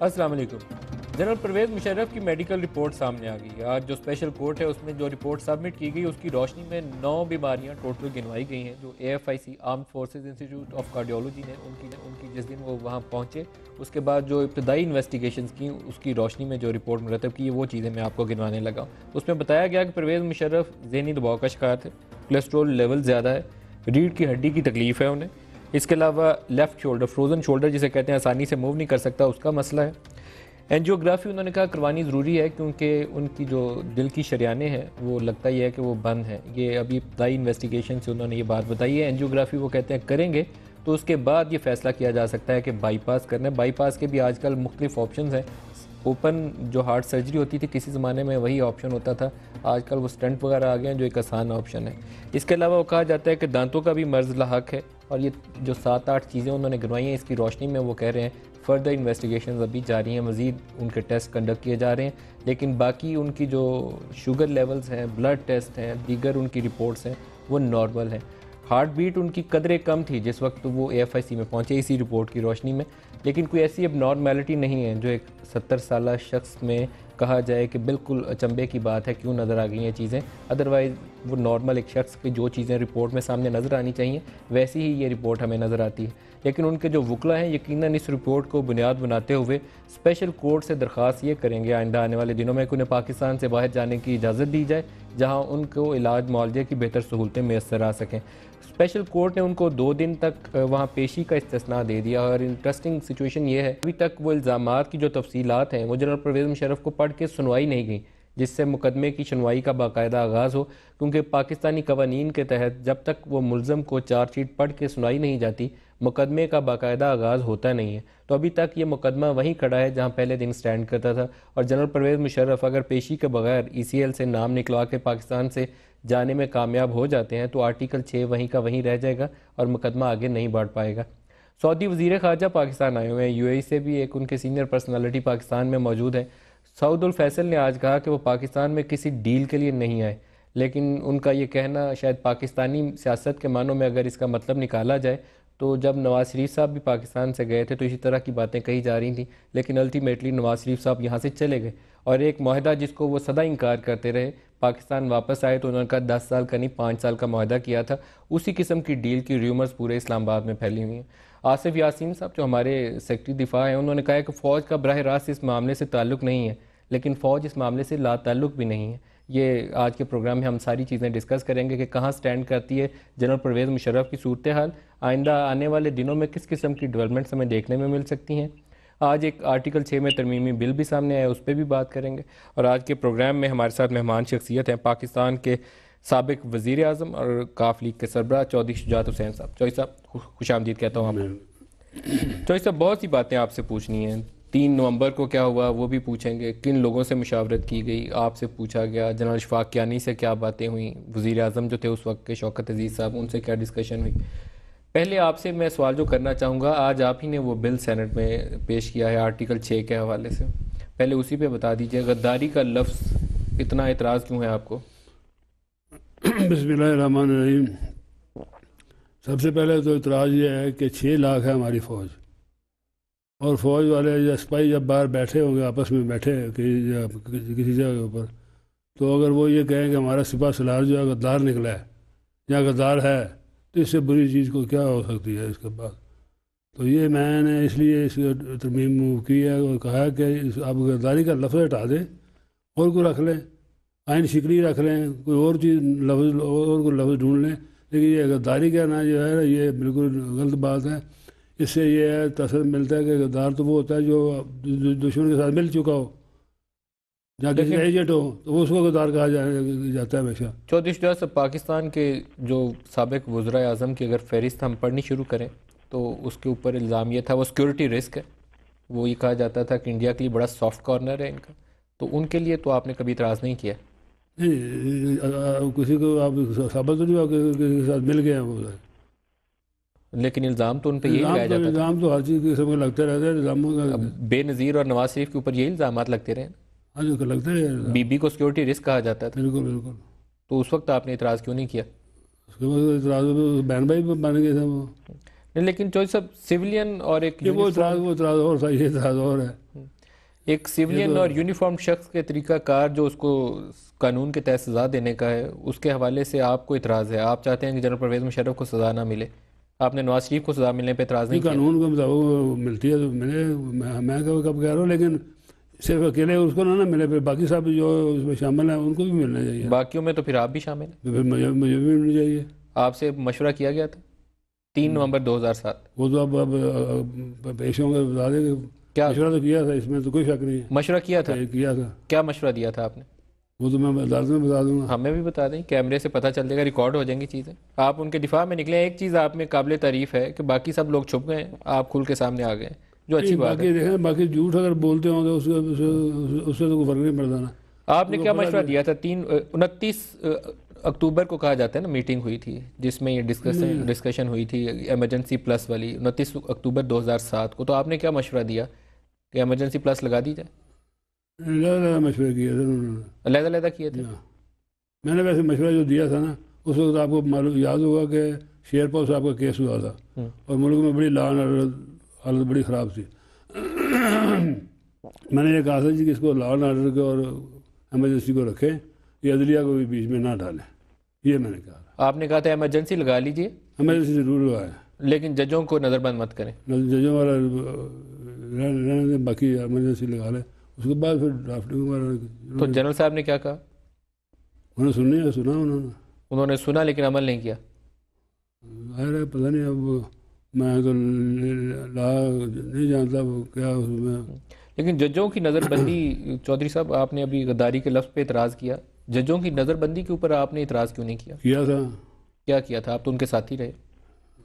अस्सलाम वालेकुम। जनरल परवेज़ मुशर्रफ की मेडिकल रिपोर्ट सामने आ गई है। आज जो स्पेशल कोर्ट है उसमें जो रिपोर्ट सबमिट की गई उसकी रोशनी में 9 बीमारियां टोटल गिनवाई गई हैं जो AFIC armed forces institute of cardiology ने उनकी जिस दिन वो वहाँ पहुँचे उसके बाद जो इब्तदाई इन्वेस्टिगेशन की उसकी रोशनी में जो रिपोर्ट मुरतब की है वो चीज़ें मैं आपको गिनवाने लगा। उसमें बताया गया कि परवेज़ मुशर्रफ ज़हनी दबाव का शिकार थे, कोलेस्ट्रॉल लेवल ज़्यादा है, रीढ़ की हड्डी की तकलीफ़ है उन्हें, इसके अलावा लेफ़्ट शोल्डर फ्रोज़न शोल्डर जिसे कहते हैं आसानी से मूव नहीं कर सकता उसका मसला है। एंजियोग्राफी उन्होंने कहा करवानी ज़रूरी है क्योंकि उनकी जो दिल की शरियानें हैं वो लगता ही है कि वो बंद हैं। ये अभी इब्तदाई इन्वेस्टिगेशन से उन्होंने ये बात बताई है। एंजियोग्राफी वो कहते हैं करेंगे तो उसके बाद ये फ़ैसला किया जा सकता है कि बाईपास करना है। बाईपास के भी आजकल मुख्तलिफ ऑप्शन हैं। ओपन जो हार्ट सर्जरी होती थी किसी ज़माने में वही ऑप्शन होता था, आजकल वो स्टंट वगैरह आ गए हैं जो एक आसान ऑप्शन है। इसके अलावा वो कहा जाता है कि दांतों का भी मर्ज़ लाहक है और ये जो 7-8 चीज़ें उन्होंने गिनवाई हैं इसकी रोशनी में वो कह रहे हैं फ़र्दर इन्वेस्टिगेशन अभी जारी हैं, मज़ीद उनके टेस्ट कंडक्ट किए जा रहे हैं। लेकिन बाकी उनकी जो शुगर लेवल्स हैं, ब्लड टेस्ट हैं, दीगर उनकी रिपोर्ट्स हैं वो नॉर्मल हैं। हार्ट बीट उनकी कदरे कम थी जिस वक्त वो AFIC में पहुँचे इसी रिपोर्ट की रोशनी में, लेकिन कोई ऐसी अब नॉर्मेलिटी नहीं है जो एक 70 साल शख्स में कहा जाए कि बिल्कुल अचंभे की बात है क्यों नज़र आ गई हैं चीज़ें। अदरवाइज़ वो नॉर्मल एक शख्स की जो चीज़ें रिपोर्ट में सामने नज़र आनी चाहिए वैसी ही ये रिपोर्ट हमें नज़र आती है। लेकिन उनके जो वकला हैं यकीनन इस रिपोर्ट को बुनियाद बनाते हुए स्पेशल कोर्ट से दरख्वास्त ये करेंगे आइंदा आने वाले दिनों में कि उन्हें पाकिस्तान से बाहर जाने की इजाज़त दी जाए जहाँ उनको इलाज मुआवजे की बेहतर सहूलतें मैसर आ सकें। स्पेशल कोर्ट ने उनको 2 दिन तक वहाँ पेशी का इस्तिस्ना दे दिया और इंटरेस्टिंग सिचुएशन ये है अभी तक वो इल्ज़ामात की जो तफसीलात हैं वो जनरल परवेज़ मुशर्रफ को पढ़ के सुनवाई नहीं गई जिससे मुकदमे की सुनवाई का बाकायदा आगाज़ हो, क्योंकि पाकिस्तानी कवानीन के तहत जब तक वो मुल्ज़म को चार्जशीट पढ़ के सुनाई नहीं जाती मुकदमे का बाकायदा आगाज़ होता नहीं है। तो अभी तक ये मुकदमा वहीं खड़ा है जहाँ पहले दिन स्टैंड करता था और जनरल परवेज़ मुशर्रफ अगर पेशी के बगैर ECL से नाम निकलवा के पाकिस्तान से जाने में कामयाब हो जाते हैं तो आर्टिकल 6 वहीं का वहीं रह जाएगा और मुकदमा आगे नहीं बढ़ पाएगा। सऊदी वज़ीर ख़ारजा पाकिस्तान आए हुए हैं, UAE से भी एक उनके सीनियर पर्सनालिटी पाकिस्तान में मौजूद है। सऊद उल फैसल ने आज कहा कि वो पाकिस्तान में किसी डील के लिए नहीं आए, लेकिन उनका ये कहना शायद पाकिस्तानी सियासत के मानों में अगर इसका मतलब निकाला जाए तो जब नवाज़ शरीफ साहब भी पाकिस्तान से गए थे तो इसी तरह की बातें कही जा रही थी, लेकिन अल्टीमेटली नवाज़ शरीफ साहब यहाँ से चले गए और एक माहिदा जिसको वो सदा इनकार करते रहे पाकिस्तान वापस आए तो उन्होंने कहा 10 साल का नहीं 5 साल का माहिदा किया था। उसी किस्म की डील की र्यूमर्स पूरे इस्लामाबाद में फैली हुई हैं। आसिफ यासीन साहब जो हमारे सेक्रेटरी दिफा हैं उन्होंने कहा है कि फ़ौज का बराह रास्त इस मामले से ताल्लुक़ नहीं है, लेकिन फ़ौज इस मामले से लाताल्लुक़ भी नहीं है। ये आज के प्रोग्राम में हम सारी चीज़ें डिस्कस करेंगे कि कहाँ स्टैंड करती है जनरल परवेज़ मुशर्रफ की सूरत हाल, आइंदा आने वाले दिनों में किस किस्म की डेवलपमेंट्स हमें देखने में मिल सकती हैं। आज एक आर्टिकल 6 में तरमीमी बिल भी सामने आया, उस पर भी बात करेंगे। और आज के प्रोग्राम में हमारे साथ मेहमान शख्सियत हैं पाकिस्तान के साबिक वज़ीर आज़म और काफ लीग के सरबराह चौधरी शुजात हुसैन साहब। चौधरी साहब खुशामदीद कहता हूँ आपको। चौधरी साहब बहुत सी बातें आपसे पूछनी हैं। 3 नवंबर को क्या हुआ वो भी पूछेंगे, किन लोगों से मुशावरत की गई आपसे पूछा गया, जनरल अशफाक कियानी से क्या बातें हुई, वज़ीर आज़म जो थे उस वक्त के शौकत अजीज़ साहब उनसे क्या डिस्कशन हुई। पहले आपसे मैं सवाल जो करना चाहूँगा, आज आप ही ने वो बिल सेनेट में पेश किया है आर्टिकल 6 के हवाले से, पहले उसी पे बता दीजिए गद्दारी का लफ्ज़ इतना एतराज़ क्यों है आपको। बिस्मिल्लाहिर्रहमानिर्रहीम। सबसे पहले तो इतराज़ ये है कि 6 लाख है हमारी फ़ौज और फ़ौज वाले या सिपाही जब बाहर बैठे होंगे आपस में बैठे किसी जगह के ऊपर, तो अगर वो ये कहें कि हमारा सिपा सलार जो है गद्दार निकला है या गद्दार है तो इससे बुरी चीज़ को क्या हो सकती है इसके बाद। तो ये मैंने इसलिए इस तरमीम मूव की है और कहा कि आप गद्दारी का लफ्ज़ हटा दें और को रख लें, आइन शिकली रख लें, कोई और चीज़ लफ्ज़ और कोई लफ्ज़ ढूंढ लें, लेकिन ये गद्दारी कहना जो है ये बिल्कुल गलत बात है। इससे ये है तसर मिलता है कि गद्दार तो वो होता है जो दुश्मन के साथ मिल चुका हो या किसी एजेंट हो तो वो उसको गद्दार कहा जाता है हमेशा। चौधरी शुजात साहब, पाकिस्तान के जो साबिक वज़राए आज़म की अगर फहरिस्त हम पढ़नी शुरू करें तो उसके ऊपर इल्ज़ाम ये था वो सिक्योरिटी रिस्क है, वो ये कहा जाता था कि इंडिया के लिए बड़ा सॉफ्ट कॉर्नर है इनका, तो उनके लिए तो आपने कभी इतराज़ नहीं किया। नहीं, किसी को आप साबित तो नहीं हुआ किसी के साथ मिल गए हैं वो, लेकिन इल्ज़ाम तो उन पर यही लगाया जाता था। इल्ज़ाम तो हर चीज़ के समय लगते रहते हैं इल्ज़ामों का। बेनज़ीर और नवाज शरीफ के ऊपर यही इल्ज़ाम लगते रहे। हाँ जो लगते रहे, बीबी को सिक्योरिटी रिस्क कहा जाता था। बिल्कुल बिल्कुल। तो उस वक्त आपने इतराज़ क्यों नहीं किया। उसके बाद इतराज़ बहन भाई बन गए थे वो। नहीं, लेकिन जो सब सिविलियन और एक ये वो इतराज़ और था, ये इतराज़ और है। एक सिविलियन और यूनिफॉर्म शख्स के तरीक़ाकार जो उसको कानून के तहत सज़ा देने का है, उसके हवाले से आपको इतराज़ है। आप चाहते हैं कि जनरल परवेज़ मुशर्रफ को सज़ा ना मिले। आपने नवाज शरीफ को सज़ा मिलने पर इतराज़ नहीं किया? कानून के मुताबिक मिलती है तो मिले, मैं कब कह रहा हूँ, लेकिन सिर्फ अकेले उसको ना मिले, फिर बाकी सब जो उसमें शामिल हैं उनको भी मिलना चाहिए। बाकियों में तो फिर आप भी शामिल हैं, तो फिर मुझे भी मिलनी चाहिए। आपसे मशवरा किया गया था 3 नवंबर 2007। वो तो अब पेश होंगे, बता देंगे। क्या मशवरा तो किया था, इसमें तो कोई शक नहीं है। मशवरा किया था? किया था। क्या मशवरा दिया था आपने? वो तो मैं अदालत में बता दूंगा। हमें भी बता दें, कैमरे से पता चल जाएगा, रिकॉर्ड हो जाएंगी चीज़ें। आप उनके दिफा में निकले। एक चीज़ आप में काबिल तारीफ़ है कि बाकी सब लोग छुप गए, आप खुल के सामने आ गए, जो अच्छी बात है। देखें, बाकी झूठ अगर बोलते होंगे उससे तो कोई फर्क नहीं पड़ता ना। आपने क्या मशवरा दिया था? 29 अक्टूबर को कहा जाता है ना मीटिंग हुई थी जिसमें ये डिस्कशन हुई थी इमरजेंसी प्लस वाली, 29 अक्टूबर 2007 को। तो आपने क्या मशवरा दिया कि इमरजेंसी प्लस लगा दी जाए? मशवरे किए थे उन्होंने, अलग-अलग किए थे। मैंने वैसे मशवरा जो दिया था ना, उस वक्त आपको मालूम याद होगा कि शेरपाल साहब का केस हुआ था और मुल्क में बड़ी लान हालत बड़ी ख़राब थी। मैंने ये कहा था जी कि इसको लॉ एंड ऑर्डर को और एमरजेंसी को रखें, ये अदलिया को भी बीच में ना डालें, ये मैंने कहा। आपने कहा था इमरजेंसी लगा लीजिए। इमरजेंसी ज़रूर लगाए, लेकिन जजों को नज़रबंद मत करें। जजों वाला रहने दें, बाकी इमरजेंसी लगा लें। उसके बाद फिर ड्राफ्टिंग वाला। तो जनरल साहब ने क्या कहा? उन्होंने सुना उन्होंने सुना लेकिन अमल नहीं किया। अरे पता नहीं, अब मैं तो ला नहीं जानता वो क्या उसमें। लेकिन जजों की नज़रबंदी चौधरी साहब, आपने अभी गद्दारी के लफ्ज़ पे इतराज़ किया, जजों की नज़रबंदी के ऊपर आपने इतराज़ क्यों नहीं किया? किया था। क्या किया था? आप तो उनके साथ ही रहे।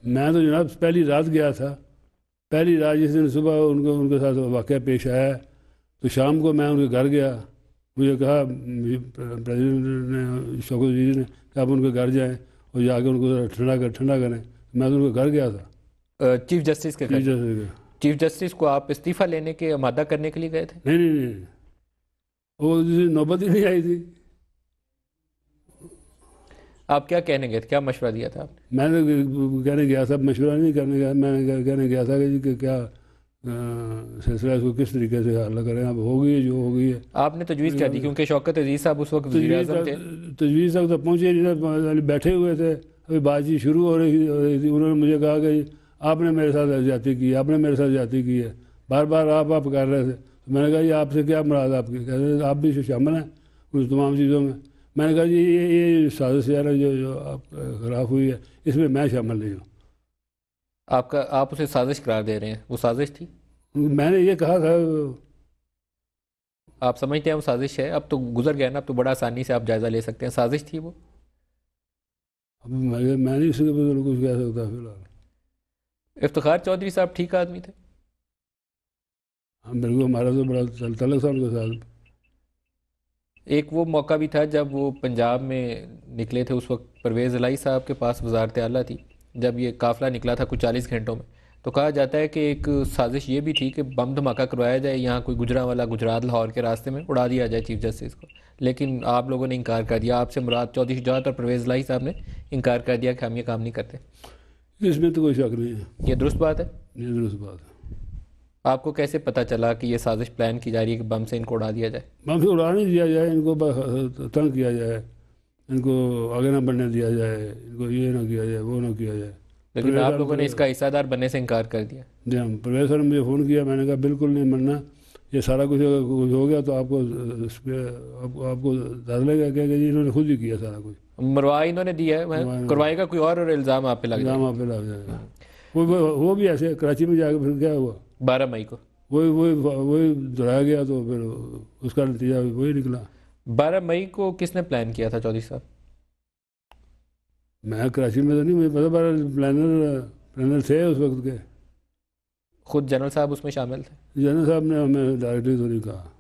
मैं तो जनाब पहली रात गया था। पहली रात जिस दिन सुबह उनके साथ वाक़या पेश आया, तो शाम को मैं उनके घर गया। मुझे कहा प्रेसिडेंट ने, शौकत जी ने, कि आप उनके घर जाएँ और जाके उनको ठंडा करें। मैं तो उनके घर गया था, चीफ जस्टिस के घर। चीफ जस्टिस को आप इस्तीफ़ा लेने के आमादा करने के लिए गए थे? नहीं, वो नौबत ही नहीं आई थी। आप क्या कहने गए थे? क्या मशवरा दिया था आपने? मैंने कहने गया था, मशवरा नहीं करने गया, मैं कहने गया था कि क्या सिलसिला इसको किस तरीके से हल करें। अब हो गई है जो हो गई है। आपने तजवीज़ क्या दी? क्योंकि शौकत अजीज़ साहब उस वक्त वज़ीर-ए-आज़म थे। तजवीज़ तक तो पहुँचे नहीं, बैठे हुए थे, अभी बातचीत शुरू हो रही थी। उन्होंने मुझे कहा कि आपने मेरे साथ ज्यादती की, आपने मेरे साथ ज्यादती की है। बार बार आप कर रहे थे। तो मैंने कहा ये आपसे क्या मुराद आपकी? कह रहे आप भी शामिल हैं उन तमाम चीज़ों में। मैंने कहा जी ये साजिश यार जो आप खिलाफ हुई है, इसमें मैं शामिल नहीं हूँ। आप उसे साजिश करार दे रहे हैं? वो साजिश थी? मैंने ये कहा था। आप समझते हैं वो साजिश है? अब तो गुजर गया ना, अब तो बड़ा आसानी से आप जायज़ा ले सकते हैं। साजिश थी वो? अब मैं नहीं इसके बदले कुछ कह सकता फिलहाल। इफ्तिखार चौधरी साहब ठीक आदमी थे? हाँ बिल्कुल, हमारा तो बड़ा तल्लुक था उनके साथ। एक वो मौका भी था जब वो पंजाब में निकले थे, उस वक्त परवेज़ इलाही साहब के पास वजारत आला थी, जब ये काफ़िला निकला था कुछ 40 घंटों में। तो कहा जाता है कि एक साजिश ये भी थी कि बम धमाका करवाया जाए यहाँ, कोई गुजरांवाला गुजरात लाहौर के रास्ते में उड़ा दिया जाए चीफ जस्टिस को। लेकिन आप लोगों ने इनकार कर दिया। आपसे मुराद चौधरी शुजात और परवेज़ इलाही साहब ने इनकार कर दिया कि हम ये काम नहीं करते। इसमें तो कोई शक नहीं है। ये दुरुस्त बात है? ये दुरुस्त बात है। आपको कैसे पता चला कि ये साजिश प्लान की जा रही है कि बम से इनको उड़ा दिया जाए? बम से उड़ा नहीं दिया जाए, इनको तंग किया जाए, इनको आगे ना बढ़ने दिया जाए, इनको ये ना किया जाए, वो ना किया जाए। लेकिन आप लोगों ने इसका हिस्सेदार बनने से इनकार कर दिया। जी हम परवेज़ सर ने मुझे फ़ोन किया, मैंने कहा बिल्कुल नहीं बनना, ये सारा कुछ हो गया तो आपको डर लगेगा क्या कि इन्होंने खुद ही किया सारा कुछ। मरवा इन्होंने दिया है, करवाएगा कोई और इल्ज़ाम आप पे लग जाएगा। वो भी ऐसे कराची में जाकर फिर क्या हुआ 12 मई को, वही दोहराया गया, तो फिर उसका नतीजा वही निकला। 12 मई को किसने प्लान किया था चौधरी साहब? मैं कराची में तो नहीं, मुझे पता, प्लानर थे उस वक्त के। खुद जनरल साहब उसमें शामिल थे? जनरल साहब ने हमें डायरेक्टली तो नहीं कहा।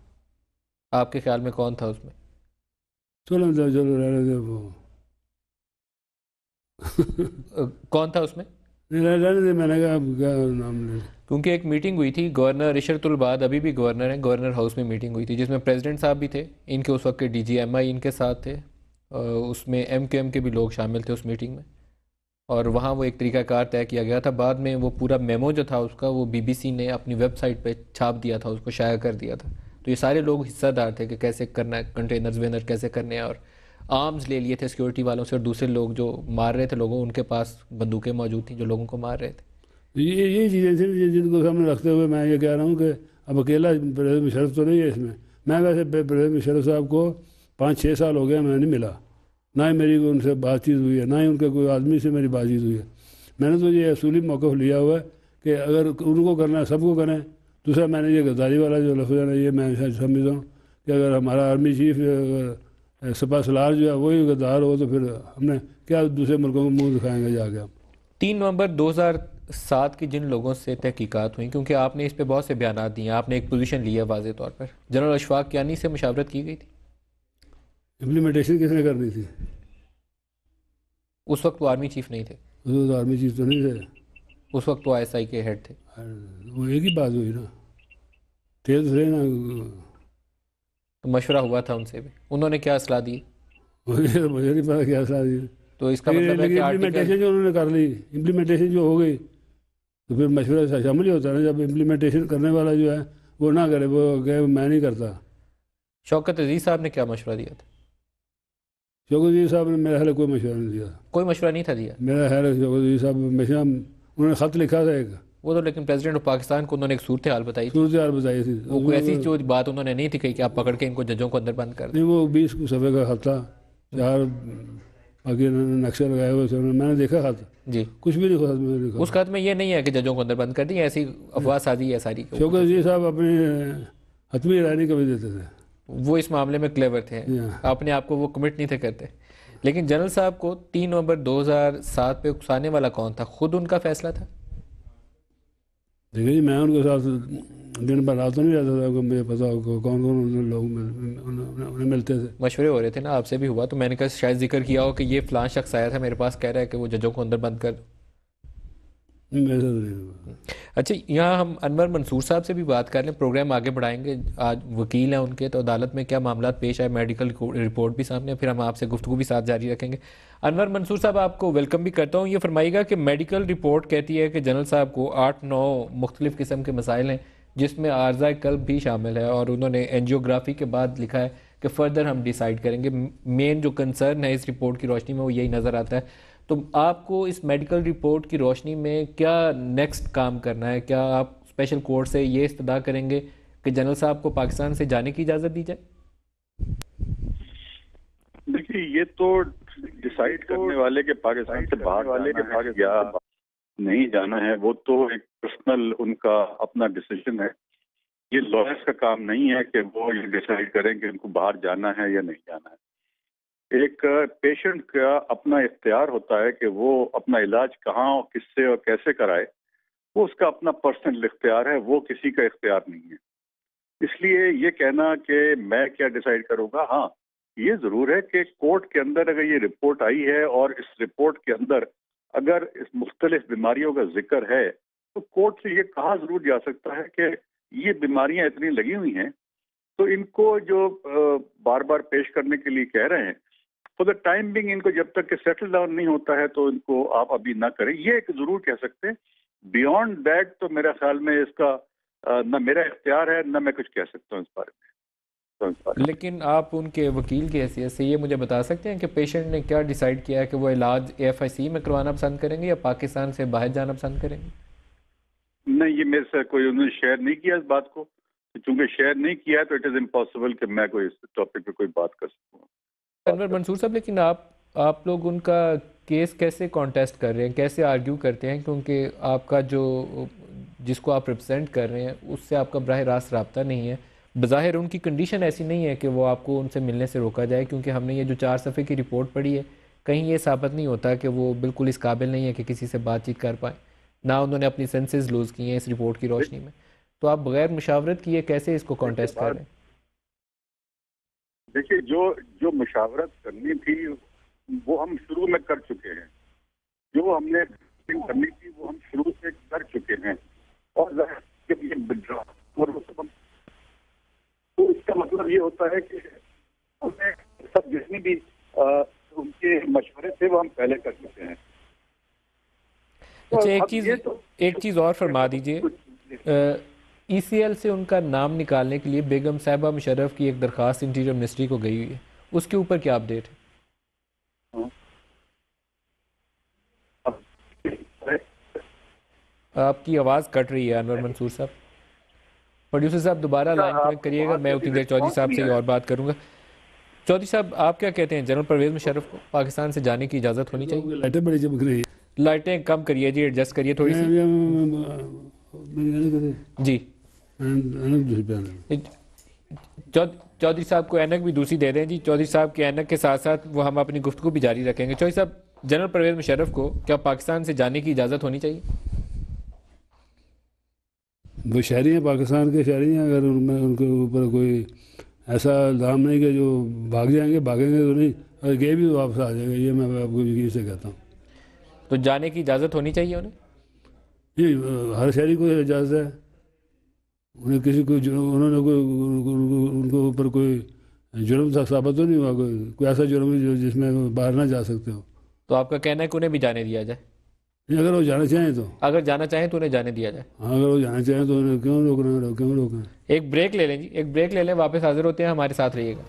आपके ख्याल में कौन था उसमें? चलो रहने दे वो। कौन था उसमें? रहने दे, मैंने कहा क्या नाम ले। क्योंकि एक मीटिंग हुई थी, गवर्नर इशरतुल बाद अभी भी गवर्नर हैं, गवर्नर हाउस में मीटिंग हुई थी जिसमें प्रेसिडेंट साहब भी थे, इनके उस वक्त के DG MI इनके साथ थे, उसमें MQM के भी लोग शामिल थे उस मीटिंग में। और वहाँ वो एक तरीकाकार तय किया गया था। बाद में वो पूरा मेमो जो था उसका वो बीबीसी ने अपनी वेबसाइट पे छाप दिया था, उसको शाया कर दिया था। तो ये सारे लोग हिस्सेदार थे कि कैसे करना है, कंटेनर्स वेनर कैसे करने हैं, और आर्म्स ले लिए थे सिक्योरिटी वालों से, और दूसरे लोग जो मार रहे थे लोगों, उनके पास बंदूकें मौजूद थी जो लोगों को मार रहे थे। तो ये चीज़ें थी जिनको सामने रखते हुए मैं ये कह रहा हूँ कि अब अकेला परवेज़ मुशर्रफ तो नहीं है इसमें। मैं वैसे परवेज़ मुशर्रफ साहब को 5-6 साल हो गया मैं नहीं मिला, ना ही मेरी उनसे बातचीत हुई है, ना ही उनके कोई आदमी से मेरी बातचीत हुई है। मैंने तो ये असूली मौक़िफ़ लिया हुआ है कि अगर उनको करना है सबको करें। दूसरा मैंने ये गद्दारी वाला जो लफ्ज़ है ना, ये मैं समझता हूँ कि अगर हमारा आर्मी चीफ सपा सलार जो है वही गद्दार हो तो फिर हमने क्या दूसरे मुल्कों को मुँह दिखाएंगे जाके हम। 3 नवंबर 2007 की जिन लोगों से तहकीकात हुई, क्योंकि आपने इस पे बहुत से बयान दिए, आपने एक पोजीशन ली है वाज़े तौर पर, जनरल अशफाक कियानी से मुशावरत की गई थी? इम्प्लीमेंटेशन किसने करनी थी? उस वक्त वो आर्मी चीफ नहीं थे, उस आर्मी चीफ तो नहीं थे, उस वक्त वो आईएसआई के हेड थे। वो एक ही बात हुई ना, थे तो थे ना। तो मशवरा हुआ था उनसे भी, उन्होंने क्या सलाह दी? मुझे नहीं पता क्या सलाह दी। तो इसका मतलब है कि इम्प्लीमेंटेशन जो उन्होंने कर ली, इम्प्लीमेंटेशन जो हो गई तो फिर मशवरा शामिल ही होता है ना। जब इम्प्लीमेंटेशन करने वाला जो है वो ना करे, वो कहे मैं नहीं करता। शौकत अजीज साहब ने क्या मशवरा दिया था? शौकत अजीज साहब ने मेरा ख्याल कोई मशवरा नहीं दिया। कोई मशवरा नहीं था दिया? मेरा ख्याल शौकत अजीज साहब हमेशा उन्होंने ख़त लिखा था एक, वो तो लेकिन प्रेसिडेंट ऑफ पाकिस्तान को उन्होंने एक सूरत हाल बताई थी, सूरत हाल बताई थी। वो कोई ऐसी जो बात उन्होंने नहीं थी कही कि आप पकड़ के इनको जजों को अंदर बंद कर दें। नहीं, वो 20 सफ़े का खत था, 4 बाकी नक्शे लगाए हुए थे, मैंने देखा खत जी। कुछ भी नहीं खत में लिखा। उस खत में ये नहीं है कि जजों को अंदर बंद कर दी, ऐसी अफवाह साजी है सारी। शौकत अजीज साहब अपनी हतमी राय नहीं कभी देते थे, वो इस मामले में क्लेवर थे, अपने आप को वो कमिट नहीं थे करते। लेकिन जनरल साहब को 3 नवंबर 2007 पे उकसाने वाला कौन था? खुद उनका फैसला था? देखिए जी, मैं उनके साथ दिन भर रात तो नहीं रहता था, मुझे पता हो कौन कौन लोग उन्हें मिलते थे। मशवरे हो रहे थे ना, आपसे भी हुआ, तो मैंने कहा शायद जिक्र किया हो कि ये फ़लाँ शख्स आया था मेरे पास, कह रहा है कि वो जजों को अंदर बंद कर दो। मेरे साथ नहीं हुआ। अच्छा, यहाँ हम अनवर मंसूर साहब से भी बात कर लें, प्रोग्राम आगे बढ़ाएंगे। आज वकील हैं उनके, तो अदालत में क्या मामला पेश आए, मेडिकल रिपोर्ट भी सामने, फिर हम आपसे गुफ्तगू भी साथ जारी रखेंगे। अनवर मंसूर साहब, आपको वेलकम भी करता हूँ। ये फरमाइएगा कि मेडिकल रिपोर्ट कहती है कि जनरल साहब को 8-9 मुख्तलिफ किस्म के मसाइल हैं, जिसमें आर्ज़ा कल्ब भी शामिल है, और उन्होंने एंजियोग्राफी के बाद लिखा है कि फ़र्दर हम डिसाइड करेंगे। मेन जो कंसर्न है इस रिपोर्ट की रोशनी में वो यही नज़र आता है। तो आपको इस मेडिकल रिपोर्ट की रोशनी में क्या नेक्स्ट काम करना है? क्या आप स्पेशल कोर्ट से ये इस्तदा करेंगे कि जनरल साहब को पाकिस्तान से जाने की इजाज़त दी जाए? देखिए, ये तो डिसाइड करने वाले के पाकिस्तान से बाहर वाले के पास या नहीं जाना है, वो तो एक पर्सनल उनका अपना डिसीजन है। ये लॉयर्स का काम नहीं है कि वो ये डिसाइड करें कि उनको बाहर जाना है या नहीं जाना है। एक पेशेंट का अपना इख्तियार होता है कि वो अपना इलाज कहाँ और किससे और कैसे कराए, वो उसका अपना पर्सनल इख्तियार है, वो किसी का इख्तियार नहीं है। इसलिए ये कहना कि मैं क्या डिसाइड करूंगा, हाँ ये जरूर है कि कोर्ट के अंदर अगर ये रिपोर्ट आई है और इस रिपोर्ट के अंदर अगर इस मुख्तलिफ बीमारियों का जिक्र है, तो कोर्ट से ये कहा जरूर जा सकता है कि ये बीमारियां इतनी लगी हुई हैं, तो इनको जो बार बार पेश करने के लिए कह रहे हैं, फॉर द टाइम बिंग इनको जब तक कि सेटल डाउन नहीं होता है तो इनको आप अभी ना करें, ये एक जरूर कह सकते हैं। बियॉन्ड दैट तो मेरा ख्याल में इसका ना मेरा इख्तियार है, ना मैं कुछ कह सकता हूँ इस बारे में। लेकिन आप उनके वकील की हैसियत से ये मुझे बता सकते हैं कि पेशेंट ने क्या डिसाइड किया है कि वो इलाज AFIC में करवाना पसंद करेंगे या पाकिस्तान से बाहर जाना पसंद करेंगे? नहीं, ये मेरे साथ कोई उन्होंने शेयर नहीं किया इस बात को, चूंकि शेयर नहीं किया है तो इट इज़ इम्पॉसिबल कि मैं कोई इस टॉपिक पे कोई बात कर सकूँ। अनवर मंसूर साहब, लेकिन आप लोग उनका केस कैसे कॉन्टेस्ट कर रहे हैं, कैसे आर्ग्यू करते हैं? क्योंकि आपका जो जिसको आप रिप्रेजेंट कर रहे हैं उससे आपका बराह रास्त रब्ता नहीं है। बज़ाहिर उनकी कंडीशन ऐसी नहीं है कि वो आपको उनसे मिलने से रोका जाए, क्योंकि हमने ये जो 4 सफ़े की रिपोर्ट पढ़ी है, कहीं ये साबित नहीं होता कि वो बिल्कुल इस काबिल नहीं है कि किसी से बातचीत कर पाएँ, ना उन्होंने अपनी सेंसेस लूज़ की हैं इस रिपोर्ट की रोशनी में। तो आप बगैर मुशावरत किए कैसे इसको कॉन्टेस्ट कर रहे हैं? देखिए, जो मुशावरत करनी थी वो हम शुरू में कर चुके हैं, जो हमने करनी थी वो हम शुरू से कर चुके हैं, और जब ये विड्रॉ और वो सब, तो इसका मतलब ये होता है कि हमने सब जितनी भी उनके मशवरे थे वो हम पहले कर चुके हैं। अच्छा, एक चीज़ और फरमा दीजिए, ECL से उनका नाम निकालने के लिए बेगम साहिबा मुशर्रफ की एक दरख्वास्त इंटीरियर मिनिस्ट्री को गई हुई है, उसके ऊपर क्या अपडेट है? आपकी आवाज़ कट रही है अनवर मंसूर साहब। प्रोड्यूसर साहब दोबारा लाइन कनेक्ट करिएगा, मैं उतनी देर चौधरी साहब से और बात करूंगा। चौधरी साहब, आप क्या कहते हैं, जनरल परवेज़ मुशर्रफ को पाकिस्तान से जाने की इजाज़त होनी चाहिए? लाइटें बड़ी चमक रही है। लाइटें कम करिए जी, एडजस्ट करिए थोड़ी सी जी। चौधरी साहब को ऐनक भी दूसरी दे दें जी। चौधरी साहब के ऐनक के साथ साथ वो हम अपनी गुफ्तगू भी जारी रखेंगे। चौधरी साहब, जनरल परवेज़ मुशर्रफ को क्या पाकिस्तान से जाने की इजाज़त होनी चाहिए? वो शहरी हैं, पाकिस्तान के शहरी हैं। अगर उनमें उनके ऊपर कोई ऐसा इल्ज़ाम नहीं कि जो भाग जाएंगे, भागेंगे तो नहीं, अगर गए भी तो वापस आ जाएंगे, ये मैं आपको यकीन से कहता हूँ। तो जाने की इजाज़त होनी चाहिए उन्हें? ये हर शहरी को इजाज़त है। उन्हें किसी को उन्होंने कोई उनके ऊपर कोई जुर्म साबित तो नहीं हुआ, कोई ऐसा जुर्म जो जिसमें बाहर ना जा सकते हो। तो आपका कहना है कि उन्हें भी जाने दिया जाए? नहीं, अगर वो जाना चाहें तो। अगर जाना चाहें तो उन्हें जाने दिया जाए। हाँ, अगर वो जाना चाहें तो उन्हें क्यों रोक रहे हैं, क्यों रोक रहे हैं? एक ब्रेक ले लें जी, एक ब्रेक ले लें, वापस हाजिर होते हैं, हमारे साथ रहिएगा।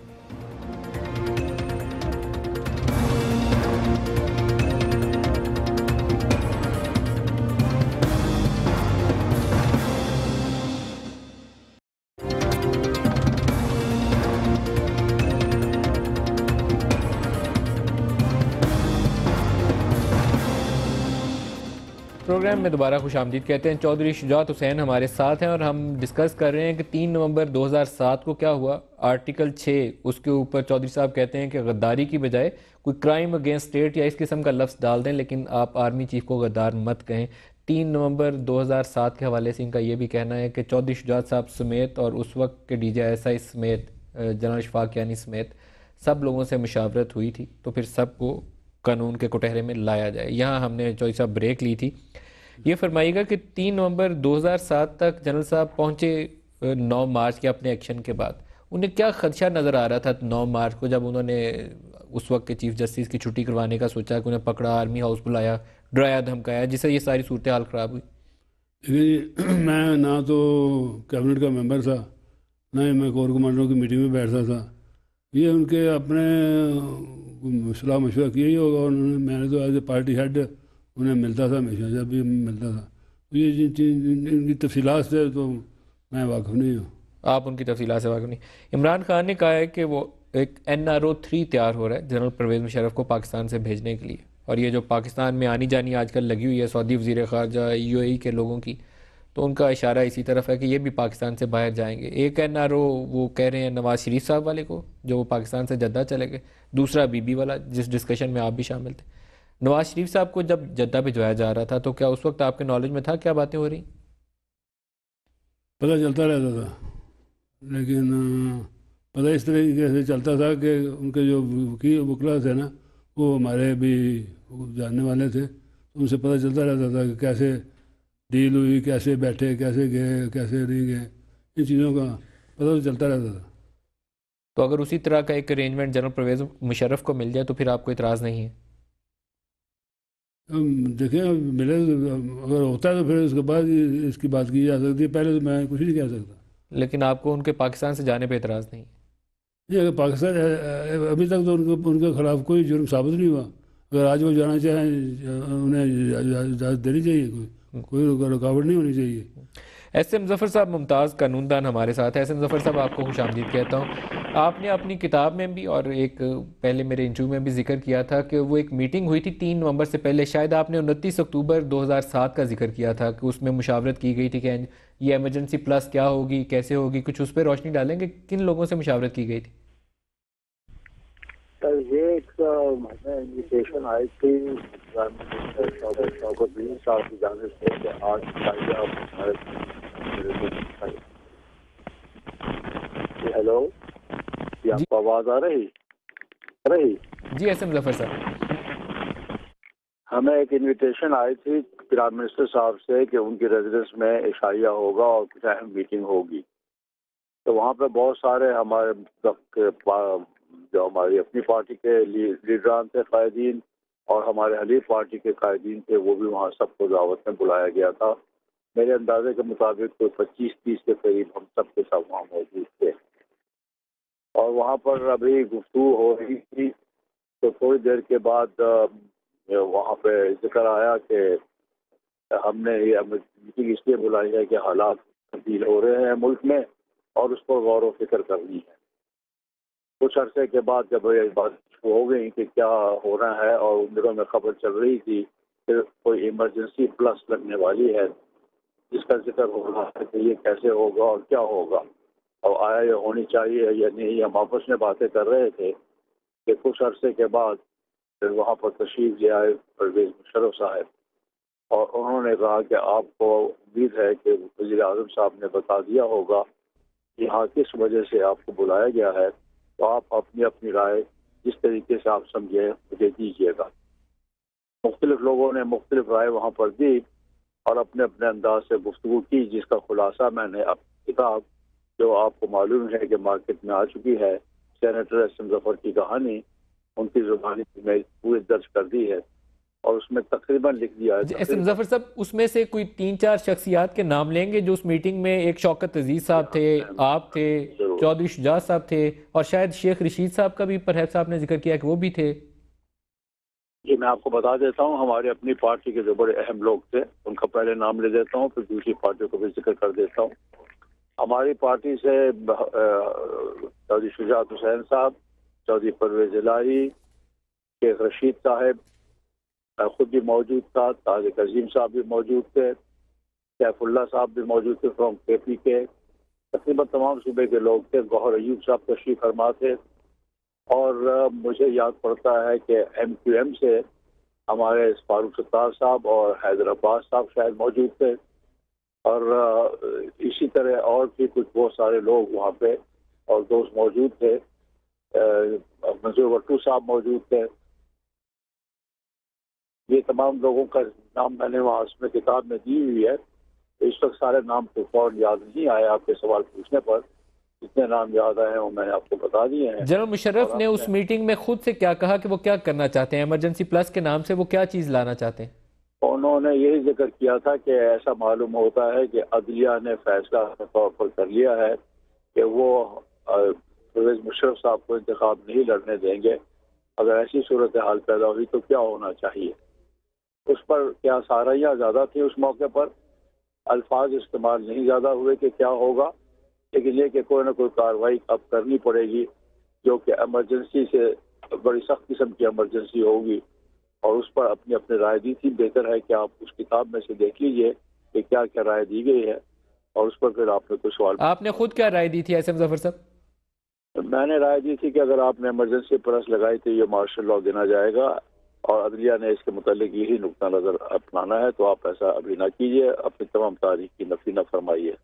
प्रोग्राम में दोबारा खुशामदीद कहते हैं। चौधरी शुजात हुसैन हमारे साथ हैं और हम डिस्कस कर रहे हैं कि 3 नवंबर 2007 को क्या हुआ। आर्टिकल 6 उसके ऊपर चौधरी साहब कहते हैं कि गद्दारी की बजाय कोई क्राइम अगेंस्ट स्टेट या इस किस्म का लफ्ज़ डाल दें, लेकिन आप आर्मी चीफ को गद्दार मत कहें। 3 नवंबर 2007 के हवाले से इनका ये भी कहना है कि चौधरी शुजात साहब समेत और उस वक्त के DJSI समेत जनरल शफाक यानी समेत सब लोगों से मुशावरत हुई थी, तो फिर सबको कानून के कुटहरे में लाया जाए। यहाँ हमने चौधरी साहब ब्रेक ली थी। ये फरमाइएगा कि 3 नवंबर 2007 तक जनरल साहब पहुंचे 9 मार्च के अपने एक्शन के बाद, उन्हें क्या खदशा नज़र आ रहा था 9 मार्च को, जब उन्होंने उस वक्त के चीफ जस्टिस की छुट्टी करवाने का सोचा कि उन्हें पकड़ा, आर्मी हाउस बुलाया, डराया धमकाया, जिससे ये सारी सूरत हाल ख़राब हुई? देखिए, मैं ना तो कैबिनेट का मेंबर था, ना ही मैं कोर कमांडरों की मीटिंग में बैठता था। ये उनके अपने सलाह मशवरा किया ही होगा उन्होंने। मैंने तो एज ए पार्टी हेड उन्हें मिलता था हमेशा, जब भी मिलता था। तो ये इनकी तफसीलात से तो मैं वाकिफ़ नहीं हूँ। आप उनकी तफसीलात से वाकिफ़ नहीं। इमरान खान ने कहा है कि वो एक NRO 3 तैयार हो रहा है जनरल परवेज़ मुशर्रफ को पाकिस्तान से भेजने के लिए, और ये जो पाकिस्तान में आनी जानी आजकल लगी हुई है सऊदी वज़ीर ख़ारजा UAE के लोगों की, तो उनका इशारा इसी तरफ है कि ये भी पाकिस्तान से बाहर जाएंगे। एक NRO वो कह रहे हैं नवाज़ शरीफ साहब वाले को, जो वो पाकिस्तान से जद्दा चले गए। दूसरा बीबी वाला, जिस डिस्कशन में आप भी शामिल थे। नवाज शरीफ साहब को जब जद्दा भिजवाया जा रहा था, तो क्या उस वक्त आपके नॉलेज में था क्या बातें हो रही? पता चलता रहता था, लेकिन पता इस तरीके से चलता था कि उनके जो वकील थे ना, वो हमारे भी जानने वाले थे, तो उनसे पता चलता रहता था कि कैसे डील हुई, कैसे बैठे, कैसे गए, कैसे नहीं गए, इन चीज़ों का पता तो चलता रहता था। तो अगर उसी तरह का एक अरेंजमेंट जनरल परवेज़ मुशर्रफ को मिल जाए तो फिर आपको इतराज़ नहीं है? देखिए, मिले अगर होता है तो फिर उसके बाद इसकी बात की जा सकती है, पहले तो मैं कुछ नहीं कह सकता। लेकिन आपको उनके पाकिस्तान से जाने पे इतराज़ नहीं? नहीं, अगर पाकिस्तान अभी तक तो उनके खिलाफ कोई जुर्म साबित नहीं हुआ। अगर आज वो जाना चाहें, उन्हें इजाज़त देनी चाहिए, कोई रुकावट नहीं होनी चाहिए। SM ज़फ़र साहब मुमताज़ कानूनदान हमारे साथ है। SM ज़फ़र साहब, आपको खुशामदीद कहता हूँ। आपने अपनी किताब में भी और एक पहले मेरे इंटरव्यू में भी जिक्र किया था कि वो एक मीटिंग हुई थी 3 नवंबर से पहले, शायद आपने 29 अक्टूबर 2007 का जिक्र किया था कि उसमें मुशावरत की गई थी कि ये एमरजेंसी प्लस क्या होगी, कैसे होगी, कुछ उस पर रोशनी डालेंगे? किन लोगों से मुशावरत की गई थी? सर, ये एक इन्विटेशन आई थी शौकत बिन साहब की जानिब से कि आज हेलो, आपको आवाज़ आ रही? जी SM ज़फ़र साहब, हमें एक इन्विटेशन आई थी प्राइम मिनिस्टर साहब से कि उनकी रेजिडेंस में इशाइया होगा और कुछ अहम मीटिंग होगी। तो वहाँ पे बहुत सारे हमारे जो हमारी अपनी पार्टी के लीडरान थे, कायदीन, और हमारे हलीफ पार्टी के कायदीन थे, वो भी वहाँ सबको दावत में बुलाया गया था। मेरे अंदाजे के मुताबिक कोई 25-30 के करीब हम सब के सब वहाँ मौजूद थे और वहाँ पर अभी गुफ्तगू हो रही थी। तो थोड़ी देर के बाद वहाँ पे जिक्र आया कि हमने ये मीटिंग इसलिए बुलाई है कि हालात तब्दील हो रहे हैं मुल्क में और उस पर गौर व फिक्र करनी है। कुछ अरसे के बाद जब ये बात हो गई कि क्या हो रहा है और उन दिनों में खबर चल रही थी कि कोई इमरजेंसी प्लस लगने वाली है, जिसका जिक्र हो रहा है कि ये कैसे होगा और क्या होगा और आया ये होनी चाहिए या नहीं। हम आपस में बातें कर रहे थे कि कुछ अरसे के बाद फिर वहाँ पर तशरीफ ले आए परवेज़ मुशर्रफ साहब और उन्होंने कहा कि आपको उम्मीद है कि वज़ीर आज़म साहब ने बता दिया होगा यहाँ किस वजह से आपको बुलाया गया है, तो आप अपनी अपनी राय जिस तरीके से आप समझे मुझे दीजिएगा। मुख्तलिफ लोगों ने मुख्तलिफ राय वहाँ पर दी और अपने अपने अंदाज से गुफ्तगू की, जिसका खुलासा मैंने अपनी किताब जो आपको मालूम है कि मार्केट में आ चुकी है, सेनेटर एस एम ज़फ़र की कहानी, उनकी ज़ुबानी में पूरी दर्ज कर दी है और उसमें तकरीबन लिख दिया है। एस एम ज़फ़र साहब, उसमें से कोई 3-4 शख्सियात के नाम लेंगे जो उस मीटिंग में, एक शौकत अजीज साहब थे, आप थे, चौधरी शुजात साहब थे और शायद शेख रशीद साहब का भी परहैप्स आपने जिक्र किया कि वो भी थे। जी मैं आपको बता देता हूँ, हमारे अपनी पार्टी के जो बड़े अहम लोग थे उनका पहले नाम ले देता हूँ, फिर दूसरी पार्टी को भी जिक्र कर देता हूँ। हमारी पार्टी से चौधरी शुजात हुसैन साहब, चौधरी परवेज़ इलाही, शेख रशीद साहब खुद भी मौजूद था, तारिक अजीम साहब भी मौजूद थे, सैफुल्लाह साहब भी मौजूद थे फ्रॉम केपी के, तकरीबन तमाम सूबे के लोग थे। गौहर अयूब साहब तशरीफ फरमा थे और मुझे याद पड़ता है कि MQM से हमारे फारूक सत्तार साहब और हैदर अब्बास साहब शायद मौजूद थे और इसी तरह और भी कुछ बहुत सारे लोग वहाँ पे और दोस्त मौजूद थे। मंजूर भट्टू साहब मौजूद थे। ये तमाम लोगों का नाम मैंने वहाँ उसमें किताब में दी हुई है। इस वक्त सारे नाम तो फौरन याद नहीं आए, आपके सवाल पूछने पर जितने नाम याद आए हैं वो मैंने आपको बता दिए हैं। जनरल मुशर्रफ ने उस मीटिंग में खुद से क्या कहा कि वो क्या करना चाहते हैं, इमरजेंसी प्लस के नाम से वो क्या चीज़ लाना चाहते हैं? उन्होंने यही जिक्र किया था कि ऐसा मालूम होता है कि अदलिया ने फैसला तौर पर कर लिया है कि वो परवेज़ मुशर्रफ साहब को इंतखाब नहीं लड़ने देंगे। अगर ऐसी सूरत हाल पैदा हुई तो क्या होना चाहिए। उस पर क्या साराइयाँ ज़्यादा थी उस मौके पर, अल्फाज इस्तेमाल नहीं ज़्यादा हुए कि क्या होगा, लेकिन ये कि कोई ना कोई कार्रवाई अब करनी पड़ेगी जो कि इमरजेंसी से बड़ी सख्त किस्म की इमरजेंसी होगी और उस पर अपनी अपनी राय दी थी। बेहतर है कि आप उस किताब में से देख लीजिए कि क्या क्या राय दी गई है और उस पर फिर आपने कुछ सवाल। आपने खुद क्या राय दी थी एस एम ज़फ़र साहब? मैंने राय दी थी कि अगर आपने इमरजेंसी प्रेस लगाई तो ये मार्शल लॉ गिना जाएगा और अदलिया ने इसके मुतालिक यही नुक्ता नज़र अपनाना है, तो आप ऐसा अभी ना कीजिए, अपनी तमाम तारीख की नफी न फरमाइए।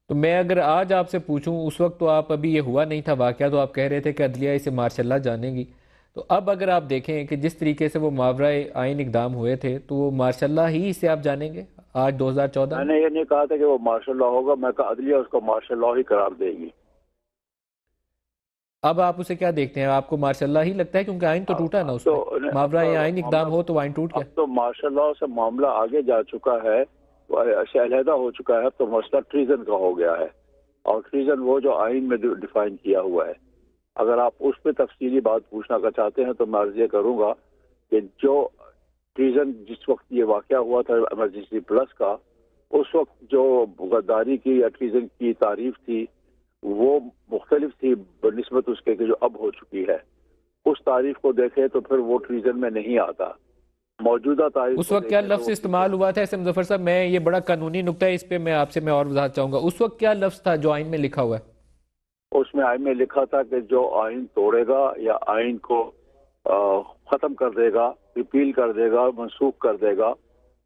तो मैं अगर आज आपसे पूछूं, उस वक्त तो आप अभी ये हुआ नहीं था वाक़या, तो आप कह रहे थे कि अदलिया इसे मार्शल्ला जानेगी, तो अब अगर आप देखें कि जिस तरीके से वो मावरा आइन इक़दाम हुए थे तो वो मार्शल्ला ही इसे आप जानेंगे आज 2014? मैंने ये नहीं कहा था कि वो मार्शल लॉ होगा, मैं कहा अदलिया उसको मार्शल लॉ ही करार देगी। अब आप उसे क्या देखते हैं, आपको मार्शल्ला ही लगता है क्योंकि आइन तो टूटा ना उसमें? तो मावरा आइन इक़दाम हो तो आइन टूट गया। तो मार्शल लॉ से मामला आगे जा चुका है, अलहदा हो चुका है, तो मसला ट्रीजन का हो गया है और ट्रीजन वो जो आइन में डिफाइन किया हुआ है। अगर आप उस पर तफसीली बात पूछना का चाहते हैं तो मैं अर्ज ये करूँगा कि जो ट्रीजन जिस वक्त ये वाक़या हुआ था इमरजेंसी प्लस का, उस वक्त जो गद्दारी की या ट्रीजन की तारीफ थी वो मुख्तलिफ थी बनिस्बत उसके कि जो अब हो चुकी है। उस तारीफ को देखें तो फिर वो ट्रीजन में नहीं आता। मौजूदा तारीफ उस वक्त क्या लफ्ज़ इस्तेमाल हुआ था एस एम ज़फ़र साहब? मैं ये बड़ा कानूनी नुक्ता है, इस पे मैं आपसे और वजाहत चाहूँगा। उस वक्त क्या लफ्ज़ था जो आइन में लिखा हुआ है? उसमें आइन में लिखा था कि जो आइन तोड़ेगा या आइन को ख़त्म कर देगा, रिपील कर देगा, मनसूख कर देगा,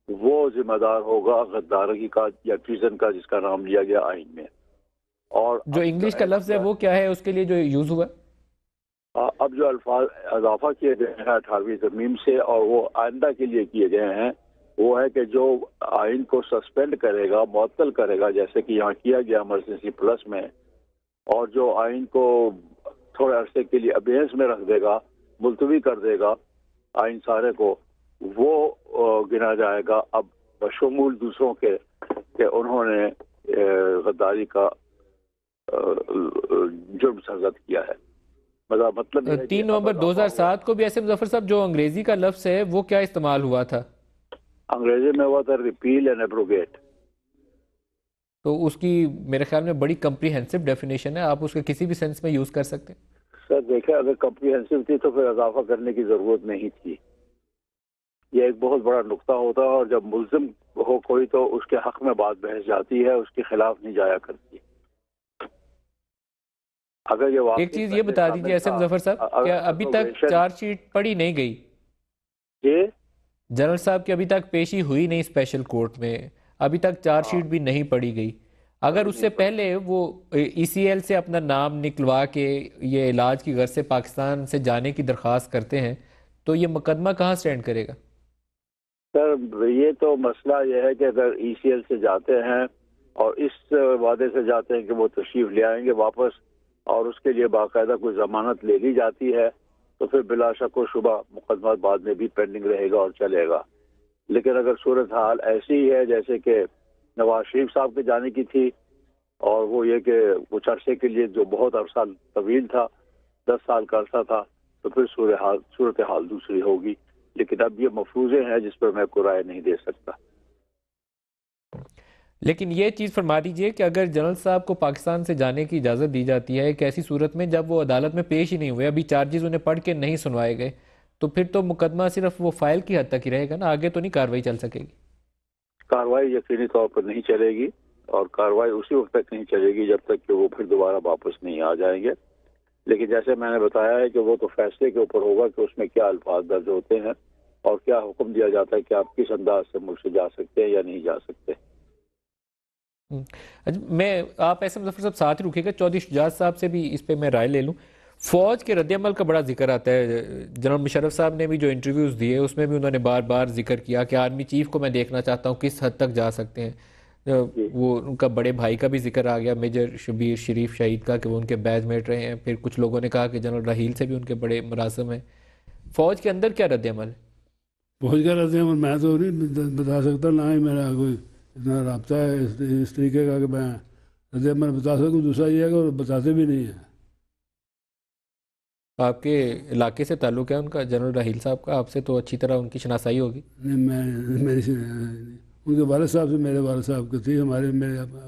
वो जिम्मेदार होगा गद्दारी का या ट्रीजन का जिसका नाम लिया गया आइन में। और जो इंग्लिश का लफ्ज़ है वो क्या है उसके लिए जो यूज़ हुआ? अब जो अल्फाज इजाफा किए गए हैं 18वीं तरमीम से और वो आइंदा के लिए किए गए हैं वो है कि जो आइन को सस्पेंड करेगा, मुअत्तल करेगा, जैसे कि यहाँ किया गया इमरजेंसी प्लस में, और जो आइन को थोड़े अरसे के लिए अबेंस में रख देगा, मुलतवी कर देगा आइन सारे को, वो गिना जाएगा अब बशमूल दूसरों के कि उन्होंने गद्दारी का जुर्म सरजद किया है। मतलब 3 नवंबर 2007 को भी ऐसे मुजफ्फर साहब जो अंग्रेजी का लफ्ज है वो क्या इस्तेमाल हुआ था? अंग्रेजी में हुआ था रिपील एंड एब्रोगेट। तो उसकी मेरे ख्याल में बड़ी कम्प्रीहेंसिव डेफिनेशन है, आप उसके किसी भी सेंस में यूज कर सकते हैं। सर देखें, अगर कम्प्रीहेंसिव थी तो फिर इजाफा करने की जरूरत नहीं थी। यह एक बहुत बड़ा नुक्ता होता है, और जब मुल्जिम हो कोई तो उसके हक में बात बहस जाती है, उसके खिलाफ नहीं जाया करती। अगर ये एक चीज ये बता दीजिए ऐसे मुजफ्फर साहब, क्या अभी तक चार्जशीट पढ़ी नहीं गई? ये जनरल साहब की अभी तक पेशी हुई नहीं स्पेशल कोर्ट में, अभी तक चार्जशीट भी नहीं पढ़ी गई। अगर उससे पहले वो ECL से अपना नाम निकलवा के ये इलाज की गर्ज से पाकिस्तान से जाने की दरख्वास्त करते हैं तो ये मुकदमा कहाँ स्टैंड करेगा? सर ये तो मसला ये है कि अगर ECL से जाते हैं और इस वादे से जाते हैं कि वो तशरीफ ले आएंगे वापस, और उसके लिए बाकायदा कोई जमानत ले ली जाती है, तो फिर बिला शक व शुबा मुकदमा बाद में भी पेंडिंग रहेगा और चलेगा। लेकिन अगर सूरत हाल ऐसी ही है जैसे कि नवाज शरीफ साहब के जाने की थी, और वो ये कि कुछ अरसे के लिए जो बहुत अरसा तवील था, 10 साल का अरसा था, तो फिर सूरत हाल दूसरी होगी। लेकिन अब ये मफरूजे हैं जिस पर मैं कोई राय नहीं दे सकता। लेकिन ये चीज़ फरमा दीजिए कि अगर जनरल साहब को पाकिस्तान से जाने की इजाज़त दी जाती है एक ऐसी सूरत में जब वो अदालत में पेश ही नहीं हुए, अभी चार्जेस उन्हें पढ़ के नहीं सुनवाए गए, तो फिर तो मुकदमा सिर्फ वो फाइल की हद तक ही रहेगा ना, आगे तो नहीं कार्रवाई चल सकेगी? कार्रवाई यकीनी तौर पर नहीं चलेगी, और कार्रवाई उसी वक्त तक नहीं चलेगी जब तक कि वो फिर दोबारा वापस नहीं आ जाएंगे। लेकिन जैसे मैंने बताया है कि वो तो फैसले के ऊपर होगा कि उसमें क्या अल्फाज दर्ज होते हैं और क्या हुक्म दिया जाता है कि आप किस अंदाज से मुल्क से जा सकते हैं या नहीं जा सकते। आप ऐसे मुजफ्फर साहब साथ ही रुकिएगा, चौधरी शुजात साहब से भी इस पे मैं राय ले लूँ। फौज के रद्द-ए-अमल का बड़ा जिक्र आता है, जनरल मुशर्रफ साहब ने भी जो इंटरव्यूज़ दिए उसमें भी उन्होंने बार बार जिक्र किया कि आर्मी चीफ को मैं देखना चाहता हूँ किस हद तक जा सकते हैं। वो उनका बड़े भाई का भी जिक्र आ गया, मेजर शबीर शरीफ शहीद का, कि वो उनके बैचमेट रहे हैं। फिर कुछ लोगों ने कहा कि जनरल राहील से भी उनके बड़े मुरासम हैं। फौज के अंदर क्या रद्द-ए-अमल है? फौज का रद्द-ए-अमल मैं तो नहीं बता सकता, ना ही मेरा कोई इतना रब्ता है इस तरीके का कि मैं रद्द-ए-अमल बता सकूँ। दूसरा ये है कि वो बताते भी नहीं है। आपके इलाके से ताल्लुक़ है उनका, जनरल राहील साहब का? आपसे तो अच्छी तरह उनकी शनासाई होगी। नहीं, मेरी उनके वालिद साहब से मेरे वालिद साहब की थी, मेरे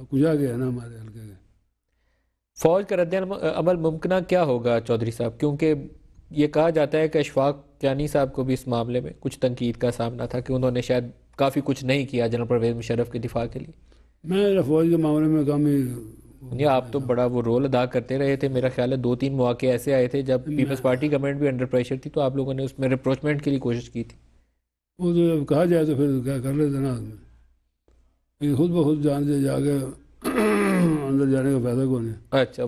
कुछ आ गया ना हमारे हल्के के। फौज का रद्द-ए-अमल मुमकिन क्या होगा चौधरी साहब? क्योंकि ये कहा जाता है कि अशफाक कियानी साहब को भी इस मामले में कुछ तनकीद का सामना था कि उन्होंने शायद काफ़ी कुछ नहीं किया जनरल परवेज़ मुशर्रफ के दिफा के लिए। मैं फौज के मामले में कम ही नहीं, आप तो बड़ा वो रोल अदा करते रहे थे। मेरा ख्याल है 2-3 मौके ऐसे आए थे जब पीपल्स पार्टी गवर्नमेंट भी अंडर प्रेशर थी, तो आप लोगों ने उसमें रिप्रोचमेंट के लिए कोशिश की थी। वो तो जब कहा जाए तो फिर क्या कर लेते ना आदमी, लेकिन खुद ब खुद जान से जाके अंदर जाने का फायदा कौन है। अच्छा,